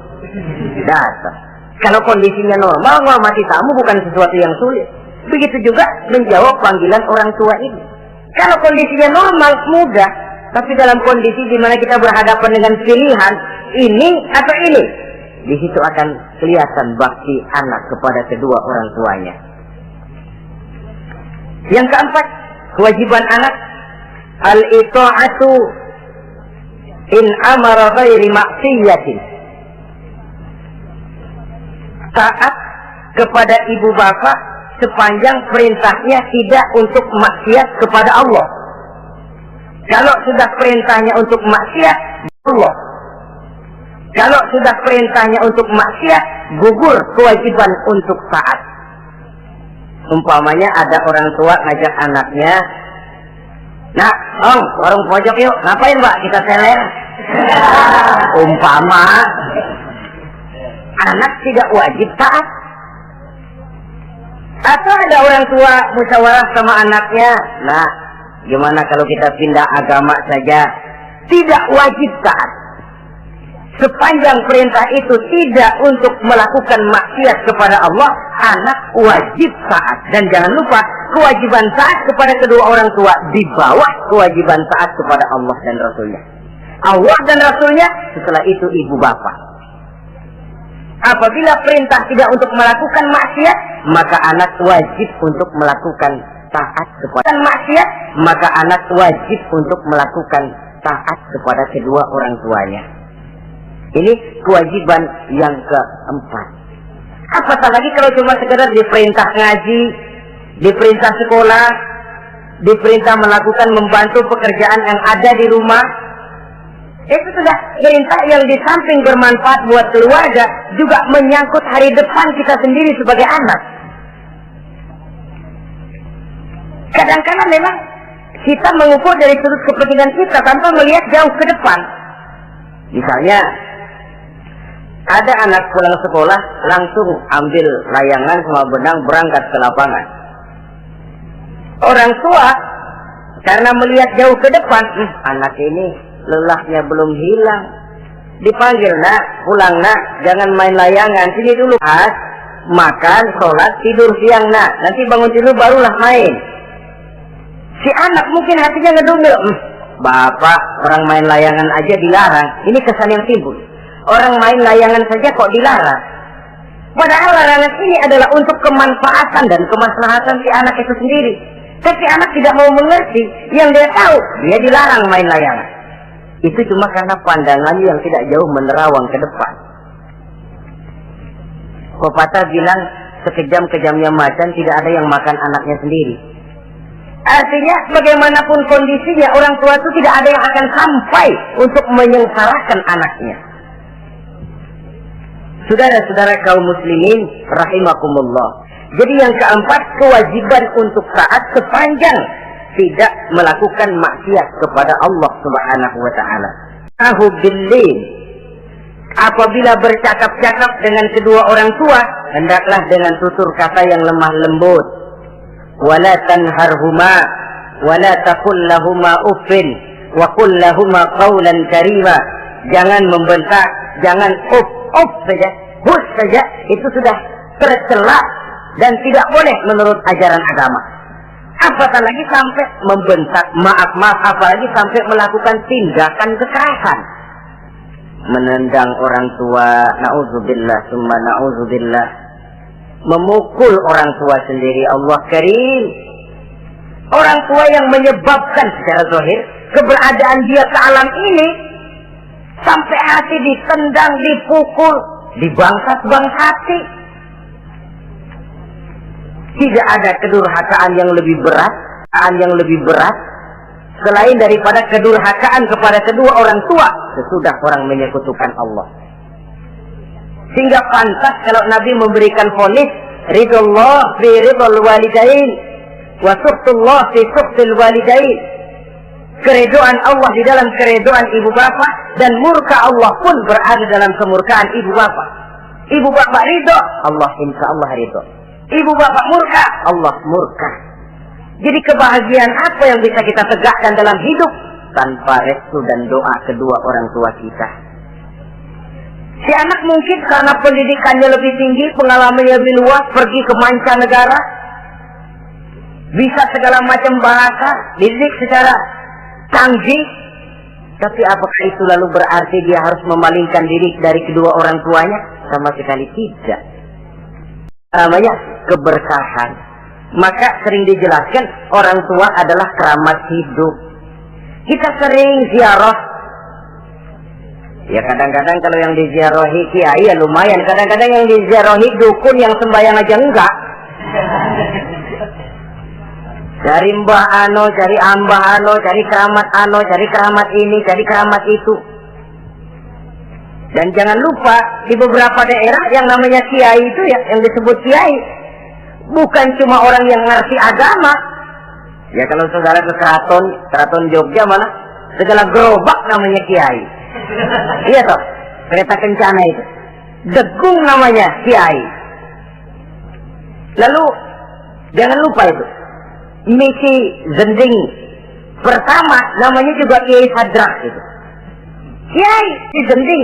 datang. Kalau kondisinya normal, menghormati tamu bukan sesuatu yang sulit. Begitu juga menjawab panggilan orang tua ini. Kalau kondisinya normal, mudah. Tapi dalam kondisi di mana kita berhadapan dengan pilihan ini atau ini, di situ akan kelihatan bakti anak kepada kedua orang tuanya. Yang keempat, kewajiban anak al-ita'atu in amara ghairi maksiyatin. Taat kepada ibu bapak sepanjang perintahnya tidak untuk maksiat kepada Allah. Kalau sudah perintahnya untuk maksiat, Allah. Kalau sudah perintahnya untuk maksiat, gugur kewajiban untuk taat. Umpamanya ada orang tua ngajak anaknya, "Nak, Om, warung pojok yuk." "Ngapain, Pak?" "Kita teler." Umpama anak tidak wajib taat. Atau ada orang tua musyawarah sama anaknya, "Nah, gimana kalau kita pindah agama saja?" Tidak wajib taat. Sepanjang perintah itu tidak untuk melakukan maksiat kepada Allah, anak wajib taat. Dan jangan lupa, kewajiban taat kepada kedua orang tua di bawah kewajiban taat kepada Allah dan Rasulnya. Allah dan Rasulnya, setelah itu ibu bapak. Apabila perintah tidak untuk melakukan maksiat, maka anak wajib untuk melakukan taat kepada maksiat, maka anak wajib untuk melakukan taat kepada kedua orang tuanya. Ini kewajiban yang keempat. Apatah lagi kalau cuma sekedar diperintah ngaji, diperintah sekolah, diperintah melakukan membantu pekerjaan yang ada di rumah. Itu sudah perintah yang di samping bermanfaat buat keluarga, juga menyangkut hari depan kita sendiri sebagai anak. Kadang-kadang memang kita mengukur dari sudut kepentingan kita tanpa melihat jauh ke depan. Misalnya, ada anak pulang sekolah langsung ambil layangan sama benang berangkat ke lapangan. Orang tua karena melihat jauh ke depan, anak ini lelahnya belum hilang, dipanggil, "Nak, pulang nak, jangan main layangan, sini dulu, makan, sholat, tidur siang nak, nanti bangun tidur barulah main." Si anak mungkin hatinya ngedumel, "Bapak, orang main layangan aja dilarang." Ini kesan yang timbul. Orang main layangan saja kok dilarang. Padahal larangan ini adalah untuk kemanfaatan dan kemaslahatan si anak itu sendiri. Tapi anak tidak mau mengerti. Yang dia tahu, dia dilarang main layangan. Itu cuma karena pandangannya yang tidak jauh menerawang ke depan. Pepatah bilang, sekejam-kejamnya macan tidak ada yang makan anaknya sendiri. Artinya bagaimanapun kondisinya, orang tua itu tidak ada yang akan sampai untuk menyengsarakan anaknya. Saudara-saudara kaum muslimin rahimakumullah. Jadi yang keempat, kewajiban untuk taat sepanjang tidak melakukan maksiat kepada Allah Subhanahu wa taala. Tahu bilin. Apabila bercakap-cakap dengan kedua orang tua, hendaklah dengan tutur kata yang lemah lembut. Wala tanharhuma wala taqul lahumā uffin wa qul lahumā qawlan karīmā. Jangan membentak, jangan uff saja, hus saja, itu sudah tercela dan tidak boleh menurut ajaran agama. Apatah lagi sampai membentak, maaf, apalagi sampai melakukan tindakan kekerasan. Menendang orang tua, na'udzubillah, summa na'udzubillah. Memukul orang tua sendiri, Allah karim. Orang tua yang menyebabkan secara zahir keberadaan dia ke alam ini, sampai hati ditendang, dipukul, dibangsat-bangsati. Tidak ada kedurhakaan yang lebih berat, selain daripada kedurhakaan kepada kedua orang tua sesudah orang menyekutukan Allah. Sehingga pantas kalau Nabi memberikan vonis ridullah fi ridul walidain wa suhtullah fi suhtil walidain. Keredoan Allah di dalam keredoan ibu bapak, dan murka Allah pun berada dalam kemurkaan ibu bapak. Ibu bapak ridho, Allah insya Allah ridho. Ibu bapak murka, Allah murka. Jadi kebahagiaan apa yang bisa kita tegakkan dalam hidup tanpa restu dan doa kedua orang tua kita? Si anak mungkin karena pendidikannya lebih tinggi, pengalamannya lebih luas, pergi ke mancanegara, bisa segala macam bahasa, dididik secara canggih. Tapi apakah itu lalu berarti dia harus memalingkan diri dari kedua orang tuanya? Sama sekali tidak. Namanya keberkahan. Maka sering dijelaskan orang tua adalah keramat hidup. Kita sering ziarah. Ya kadang-kadang kalau yang diziarahi kiai ya lumayan. Kadang-kadang yang diziarahi dukun yang sembahyang aja enggak. Cari mbah ano, cari ambah ano, cari keramat ano, cari keramat ini, cari keramat itu. Dan jangan lupa di beberapa daerah yang namanya kiai itu ya, yang disebut kiai, bukan cuma orang yang ngerti agama. Ya kalau saudara ke keraton Jogja mana segala gerobak namanya kiai. Iya toh, kereta kencana itu degung namanya kiai. Lalu jangan lupa itu misi zending pertama namanya juga Kiai Hadrak itu. Kiai di zending.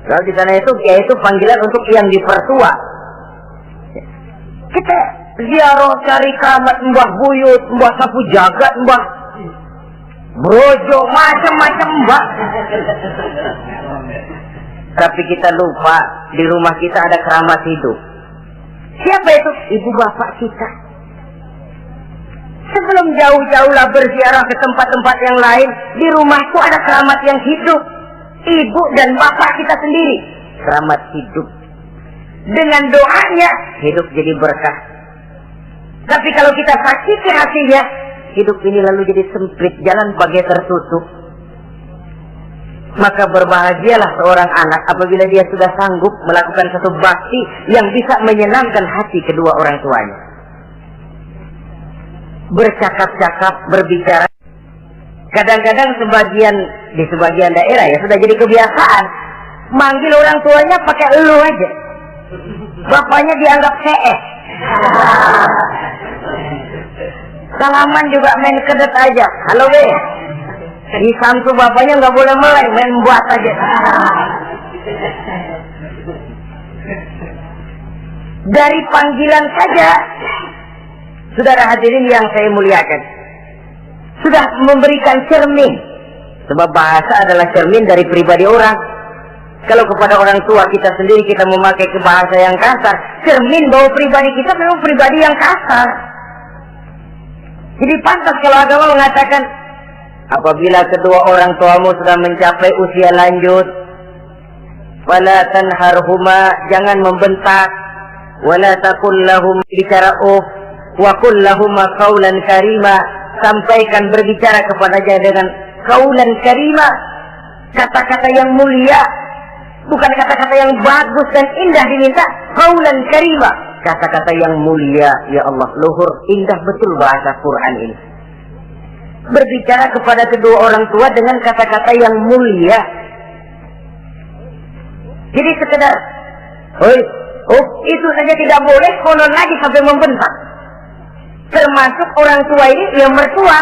Kalau di sana itu kiai itu panggilan untuk yang dipertua. Kita ziarah cari keramat Mbah Buyut, Mbah Sapu Jagat, Mbah Brojo, macam-macam Mbah. Tapi kita lupa di rumah kita ada keramat hidup. Siapa itu? Ibu bapak kita. Sebelum jauh-jauhlah berziarah ke tempat-tempat yang lain, di rumahku ada keramat yang hidup. Ibu dan bapak kita sendiri, keramat hidup. Dengan doanya, hidup jadi berkah. Tapi kalau kita sakiti hatinya, hidup ini lalu jadi sempit, jalan bagai tertutup. Maka berbahagialah seorang anak apabila dia sudah sanggup melakukan satu bakti yang bisa menyenangkan hati kedua orang tuanya. Bercakap-cakap, berbicara. Kadang-kadang di sebagian daerah ya sudah jadi kebiasaan manggil orang tuanya pakai elu aja. Bapaknya dianggap CS. Salaman juga main kedet aja. Halo be. Di santu bapaknya nggak boleh melek, main buat aja. Dari panggilan saja, saudara hadirin yang saya muliakan, sudah memberikan cermin. Sebab bahasa adalah cermin dari pribadi orang. Kalau kepada orang tua kita sendiri kita memakai ke bahasa yang kasar, cermin bahwa pribadi kita memang pribadi yang kasar. Jadi pantas kalau agama mengatakan, apabila kedua orang tuamu sudah mencapai usia lanjut, wala tanharhuma, jangan membentak, wala taqul lahum, bicara wa qul lahum qaulan karima, sampaikan berbicara kepadanya dengan qaulan karima, kata-kata yang mulia, bukan kata-kata yang bagus dan indah diminta, qaulan karima, kata-kata yang mulia. Ya Allah, luhur indah betul bahasa Quran ini. Berbicara kepada kedua orang tua dengan kata-kata yang mulia. Jadi sekedar itu saja tidak boleh, konon lagi sampai membentak. Termasuk orang tua ini yang mertua.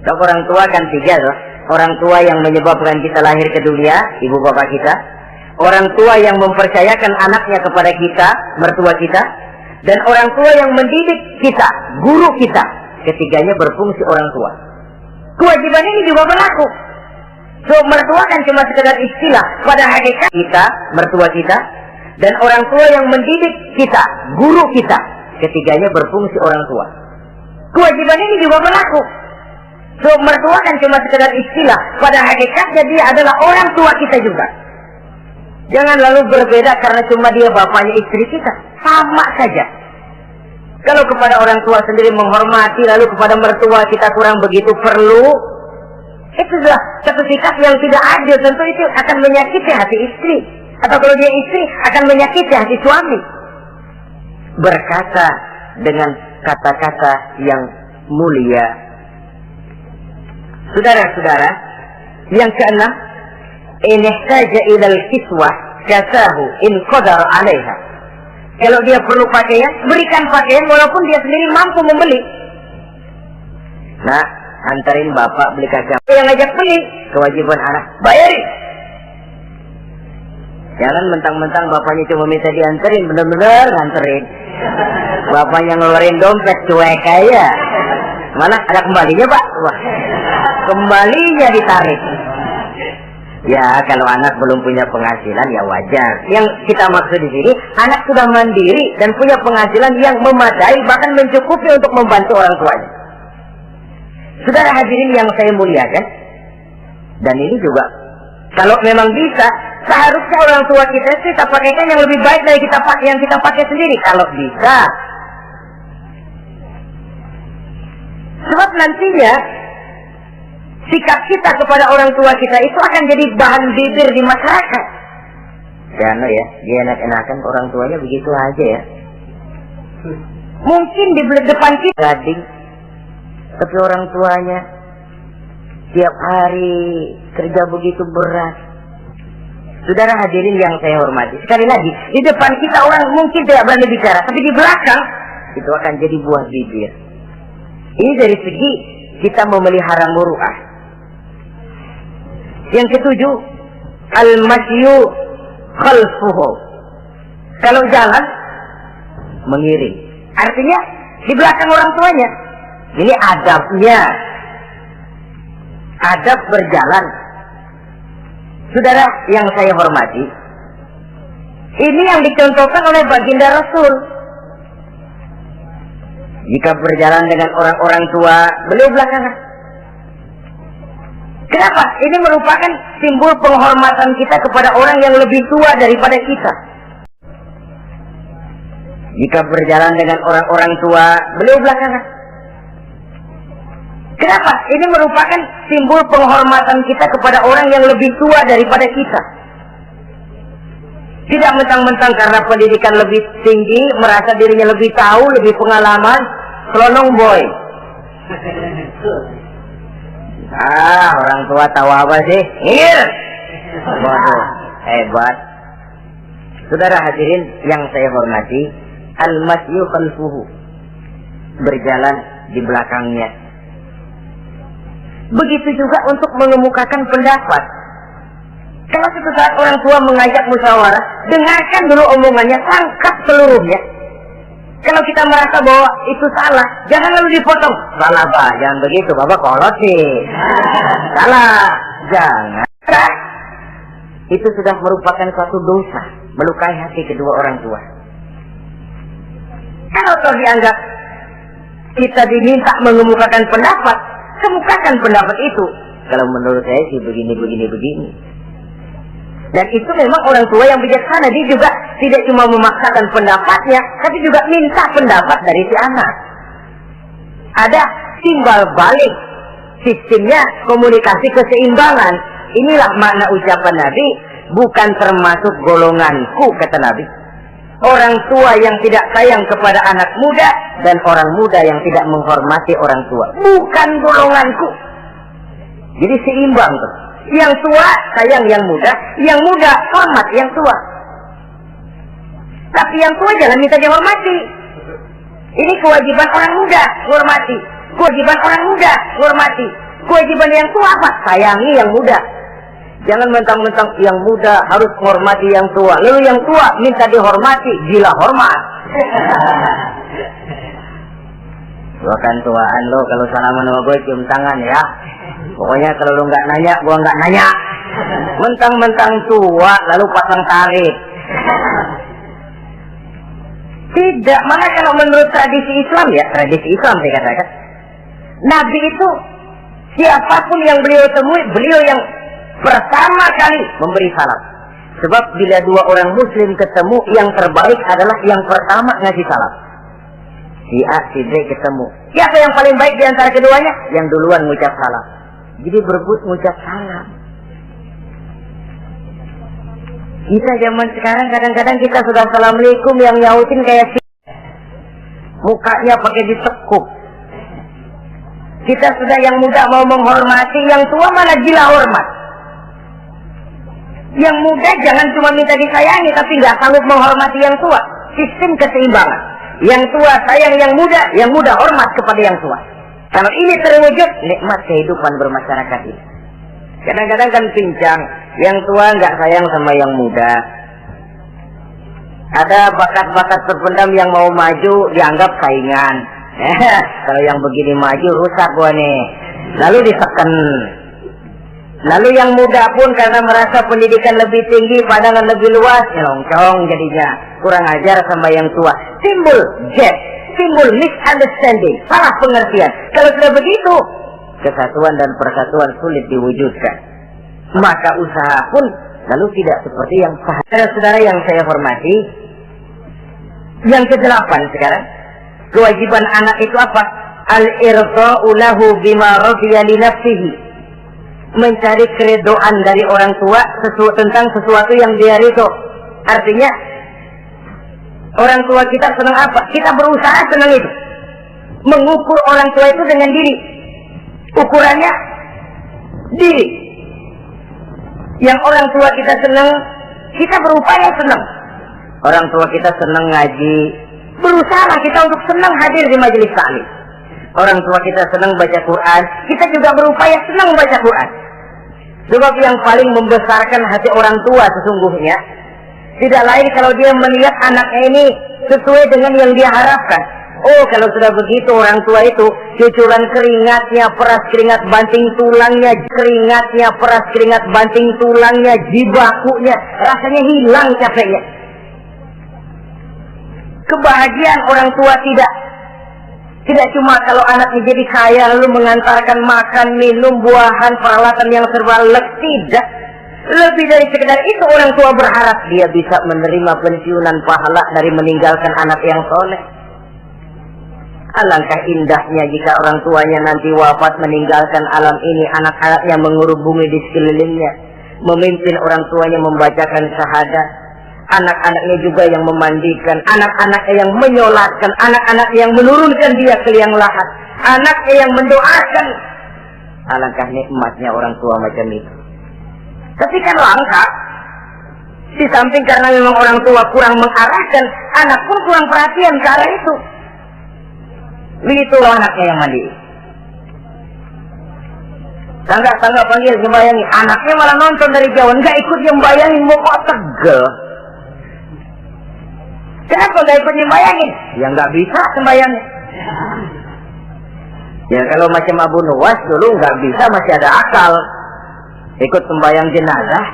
Kalau orang tua kan tiga loh. Orang tua yang menyebabkan kita lahir ke dunia, ibu bapak kita. Orang tua yang mempercayakan anaknya kepada kita, mertua kita. Dan orang tua yang mendidik kita, guru kita. Ketiganya berfungsi orang tua. Kewajiban ini juga berlaku. So, mertua kan cuma sekedar istilah. Pada hakikat kita, mertua kita. Dan orang tua yang mendidik kita, guru kita. Ketiganya berfungsi orang tua. Kewajiban ini juga berlaku. So, mertua kan cuma sekedar istilah. Pada hakikatnya dia adalah orang tua kita juga. Jangan lalu berbeda karena cuma dia bapaknya istri kita. Sama saja. Kalau kepada orang tua sendiri menghormati, lalu kepada mertua kita kurang begitu perlu, itu sudah satu sikap yang tidak adil. Tentu itu akan menyakiti hati istri. Atau kalau dia istri akan menyakiti hati suami. Berkata dengan kata-kata yang mulia. Saudara-saudara, yang keenam, in ihtaja ilal kiswah kasahu in qadar 'alaiha. Kalau dia perlu pakaian, berikan pakaian walaupun dia sendiri mampu membeli. Nah, antarin bapak beli kacang. Yang ngajak beli, kewajiban anak bayarin. Jangan mentang-mentang bapaknya cuma minta dianterin, bener-bener nganterin. Bapaknya ngeluarin dompet cuek aja. Mana ada kembalinya, Pak? Wah, kembalinya ditarik. Ya, kalau anak belum punya penghasilan ya wajar. Yang kita maksud di sini, anak sudah mandiri dan punya penghasilan yang memadai, bahkan mencukupi untuk membantu orang tuanya. Saudara hadirin yang saya muliakan, dan ini juga kalau memang bisa, seharusnya orang tua kita pakaikan yang lebih baik dari yang kita pakai sendiri. Kalau bisa. Sebab nantinya sikap kita kepada orang tua kita itu akan jadi bahan bibir di masyarakat. Jangan ya, dia enak-enakan orang tuanya begitu aja ya. Mungkin di depan kita gading, tapi orang tuanya tiap hari kerja begitu berat. Saudara hadirin yang saya hormati, sekali lagi, di depan kita orang mungkin tidak berani bicara, tapi di belakang itu akan jadi buah bibir. Ini dari segi kita memelihara muru'ah. Yang ketujuh, al-masyu khalfuhu. Kalau jalan, mengiring. Artinya, di belakang orang tuanya. Ini adabnya. Adab berjalan. Saudara yang saya hormati, ini yang dicontohkan oleh baginda Rasul. Jika berjalan dengan orang-orang tua, beliau belakangan. Kenapa? Ini merupakan simbol penghormatan kita kepada orang yang lebih tua daripada kita. Jika berjalan dengan orang-orang tua, beliau belakangan. Kenapa? Ini merupakan simbol penghormatan kita kepada orang yang lebih tua daripada kita. Tidak mentang-mentang karena pendidikan lebih tinggi, merasa dirinya lebih tahu, lebih pengalaman, selonong boy. Orang tua tahu apa sih? Waduh, hebat. Saudara hadirin yang saya hormati, al-masyu khalfuhu, berjalan di belakangnya. Begitu juga untuk mengemukakan pendapat. Kalau suatu saat orang tua mengajak musyawarah, dengarkan dulu omongannya, tangkap seluruhnya. Kalau kita merasa bahwa itu salah, jangan lalu dipotong. Salah Pak, jangan begitu, Bapak kolot sih. Salah, jangan. Itu sudah merupakan suatu dosa, melukai hati kedua orang tua. Kalau toh dianggap kita diminta mengemukakan pendapat, kemukakan pendapat itu. Kalau menurut saya sih begini. Dan itu memang orang tua yang bijaksana. Dia juga tidak cuma memaksakan pendapatnya, tapi juga minta pendapat dari si anak. Ada timbal balik, sistemnya komunikasi keseimbangan. Inilah makna ucapan Nabi, bukan termasuk golonganku, kata Nabi. Orang tua yang tidak sayang kepada anak muda, dan orang muda yang tidak menghormati orang tua, bukan golonganku. Jadi seimbang tuh. Yang tua sayang yang muda hormat yang tua. Tapi yang tua jangan minta dihormati. Ini kewajiban orang muda, hormati. Kewajiban orang muda, hormati. Kewajiban yang tua apa? Sayangi yang muda. Jangan mentang-mentang yang muda harus menghormati yang tua. Lalu yang tua minta dihormati, gila hormat. Gua kan tuaan lo, kalau salaman sama gue cium tangan ya. Pokoknya kalau lo nggak nanya, gua nggak nanya. Mentang-mentang tua lalu pasang tarik. Tidak, mana kalau menurut tradisi Islam ya, tradisi Islam saya katakan, Nabi itu siapapun yang beliau temui, beliau yang pertama kali memberi salam. Sebab bila dua orang muslim ketemu, yang terbaik adalah yang pertama ngasih salam. Si A, si B ketemu, siapa yang paling baik di antara keduanya? Yang duluan ngucap salam. Jadi berebut ngucap salam. Kita zaman sekarang kadang-kadang kita sudah assalamualaikum yang nyautin kayak mukanya pakai ditekuk. Kita sudah yang muda mau menghormati, yang tua malah gila hormat. Yang muda jangan cuma minta disayangi, tapi nggak sanggup menghormati yang tua. Sistem keseimbangan. Yang tua sayang yang muda hormat kepada yang tua. Kalau ini terwujud, nikmat kehidupan bermasyarakat ini. Kadang-kadang kan pincang, yang tua nggak sayang sama yang muda. Ada bakat-bakat terpendam yang mau maju dianggap saingan. Kalau yang begini maju rusak gua nih. Lalu diteken. Lalu yang muda pun karena merasa pendidikan lebih tinggi, pandangan lebih luas, nyelongcong jadinya. Kurang ajar sama yang tua. Timbul gap, timbul misunderstanding, salah pengertian. Kalau sudah begitu, kesatuan dan persatuan sulit diwujudkan. Maka usaha pun lalu tidak seperti yang saudara-saudara yang saya hormati. Yang ke-8 sekarang, kewajiban anak itu apa? Al-irda'u lahu bima radiya li nafsihi. Mencari keredoan dari orang tua tentang sesuatu yang dia ridho. Artinya orang tua kita senang apa? Kita berusaha senang itu. Mengukur orang tua itu dengan diri. Ukurannya diri. Yang orang tua kita senang, kita berupaya senang. Orang tua kita senang ngaji, berusaha kita untuk senang hadir di majelis taklim. Orang tua kita senang baca Quran, kita juga berupaya senang baca Quran. Sebab yang paling membesarkan hati orang tua sesungguhnya tidak lain kalau dia melihat anaknya ini sesuai dengan yang dia harapkan. Oh, kalau sudah begitu orang tua itu cucuran keringatnya, peras keringat banting tulangnya, keringatnya, peras keringat banting tulangnya, jibakunya, rasanya hilang capeknya. Kebahagiaan orang tua tidak cuma kalau anaknya jadi kaya lalu mengantarkan makan, minum, buahan, peralatan yang serba lengkap, tidak. Lebih dari sekedar itu orang tua berharap dia bisa menerima pensiunan pahala dari meninggalkan anak yang soleh. Alangkah indahnya jika orang tuanya nanti wafat meninggalkan alam ini, anak-anaknya mengurubungi di sekelilingnya, memimpin orang tuanya membacakan syahadat, anak-anaknya juga yang memandikan, anak-anaknya yang menyolatkan, anak-anaknya yang menurunkan dia ke liang lahat, anaknya yang mendoakan. Alangkah nikmatnya orang tua macam itu. Tapi kan langka. Di samping karena memang orang tua kurang mengarahkan, anak pun kurang perhatian ke arah itu. Begitu anaknya yang mandi. Tangga panggil sembayangi, anaknya malah nonton dari jauh, nggak ikut sembayangin, mau kok tegel. Kenapa nggak ikut sembayangin? Ya nggak bisa sembayangin. Ya kalau macam Abu Nuwas dulu nggak bisa, masih ada akal. Ikut sembayang jenazah.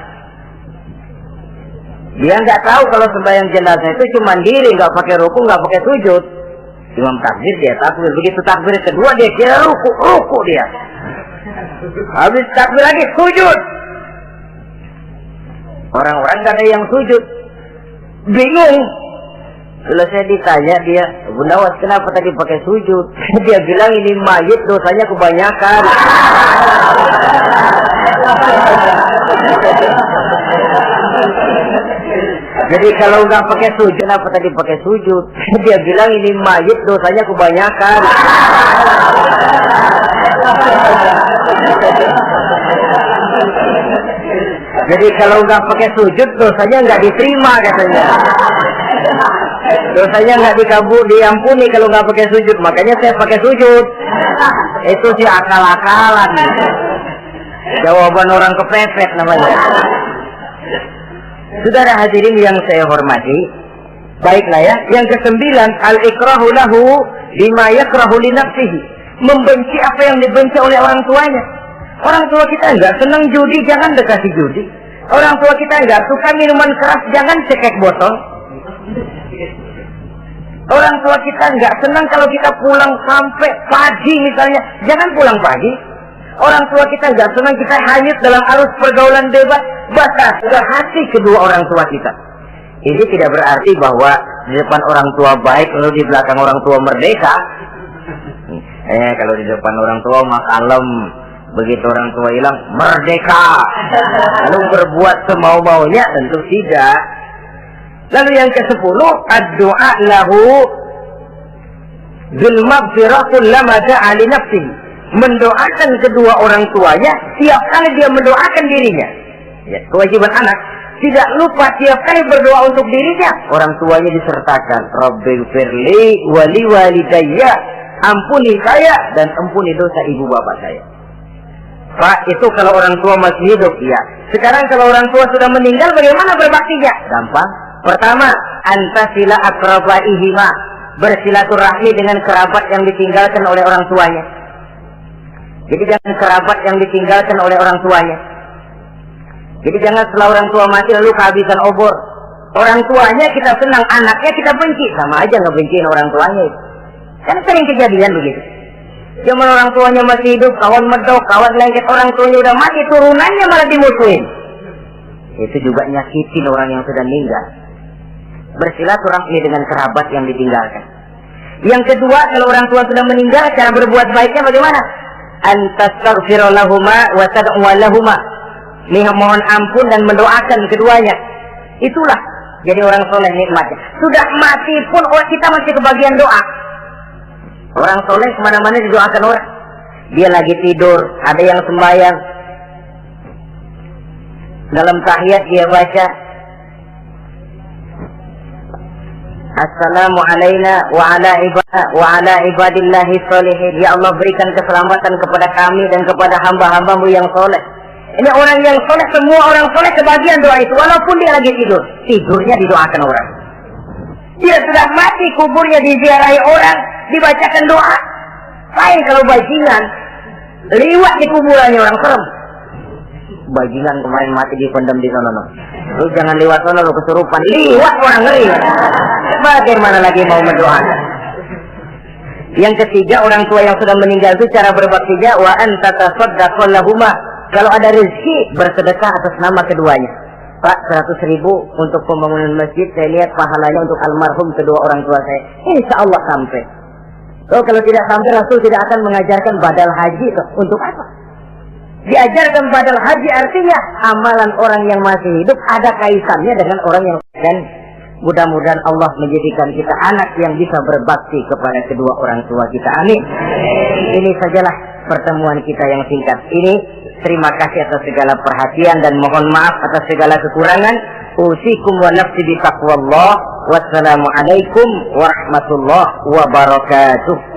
Dia nggak tahu kalau sembayang jenazah itu cuma diri, nggak pakai ruku, nggak pakai sujud. Imam takbir dia takbir, begitu takbir kedua dia kira ruku dia. Habis takbir lagi sujud. Orang-orang nggak ada yang sujud, bingung. Selesai ditanya dia, Bunda Nawas kenapa tadi pakai sujud? Dia bilang ini mayit dosanya kebanyakan. Jadi kalau nggak pakai sujud, kenapa tadi pakai sujud? Dia bilang ini mayit dosanya kebanyakan. Jadi kalau nggak pakai sujud dosanya nggak diterima katanya. Dosanya nggak diampuni kalau nggak pakai sujud. Makanya saya pakai sujud. Itu sih akal-akalan. Jawaban orang kepepet namanya. Saudara hadirin yang saya hormati, baiklah ya. Yang ke-9, al-ikrahu lahu bima yakrahu li nafsihi. Membenci apa yang dibenci oleh orang tuanya. Orang tua kita enggak senang judi, jangan dekati judi. Orang tua kita enggak suka minuman keras, jangan cekek botol. Orang tua kita enggak senang kalau kita pulang sampai pagi misalnya, jangan pulang pagi. Orang tua kita enggak senang kita hanyut dalam arus pergaulan bebas, batas ke hati kedua orang tua kita. Ini tidak berarti bahwa di depan orang tua baik lalu di belakang orang tua merdeka. Kalau di depan orang tua mah kalem, Begitu orang tua hilang, merdeka. Lalu berbuat semau-maunya, tentu tidak. Lalu yang ke-10, ad-du'a lahu bil maghfirah kullama da'a li nafsihi. Mendoakan kedua orang tuanya tiap kali dia mendoakan dirinya. Ya, kewajiban anak tidak lupa tiap kali berdoa untuk dirinya. Orang tuanya disertakan, Rabbighfirli wa li walidayya, ampuni saya dan ampuni dosa ibu bapak saya. Pak, itu kalau orang tua masih hidup, ya. Sekarang kalau orang tua sudah meninggal, bagaimana berbaktinya? Gampang. Pertama, antasila akrabaihima, bersilaturahmi dengan kerabat yang ditinggalkan oleh orang tuanya. Jadi jangan kerabat yang ditinggalkan oleh orang tuanya. Jadi jangan setelah orang tua mati lalu kehabisan obor. Orang tuanya kita senang, anaknya kita benci, sama aja ngebenciin orang tuanya. Kan sering kejadian begitu. Zaman orang tuanya masih hidup, kawan medok, kawan lengket, orang tuanya udah mati, turunannya malah dimusuhin. Itu juga nyakitin orang yang sudah meninggal. Bersilaturahmi dengan kerabat yang ditinggalkan. Yang kedua, kalau orang tua sudah meninggal, cara berbuat baiknya bagaimana? Antastaghfira lahuma wa tad'u lahuma. Mohon ampun dan mendoakan keduanya. Itulah jadi orang soleh nikmatnya. Sudah mati pun kita masih kebagian doa. Orang soleh kemana-mana didoakan orang. Dia lagi tidur, ada yang sembahyang. Dalam tahiyat dia baca, Assalamu alaina wa ala ibadillahi sholihin. Ya Allah, berikan keselamatan kepada kami dan kepada hamba-hambamu yang soleh. Ini orang yang soleh, semua orang soleh kebagian doa itu, walaupun dia lagi tidur. Tidurnya didoakan orang. Dia sudah mati, kuburnya diziarahi orang, dibacakan doa. Lain kalau bajingan, liwat di kuburannya orang serem. Bajingan kemarin mati dipendam di sana. Lu jangan lewat sana, lu kesurupan. Liwat orang ngeri. Bagaimana lagi mau mendoakan? Yang ketiga, orang tua yang sudah meninggal itu cara berbaktinya, wa anta tasaddaqu lahuma. Kalau ada rezeki, bersedekah atas nama keduanya. Pak, 100.000 untuk pembangunan masjid, saya lihat pahalanya untuk almarhum kedua orang tua saya. Insya Allah sampai. Oh, kalau tidak sampai, Rasul tidak akan mengajarkan badal haji. Untuk apa? Diajarkan badal haji artinya amalan orang yang masih hidup ada kaitannya dengan orang yang dan mudah-mudahan Allah menjadikan kita anak yang bisa berbakti kepada kedua orang tua kita. Amin. Ini sajalah pertemuan kita yang singkat ini. Terima kasih atas segala perhatian dan mohon maaf atas segala kekurangan. Usikum wa nafsi bi taqwallah. Wassalamualaikum warahmatullahi wabarakatuh.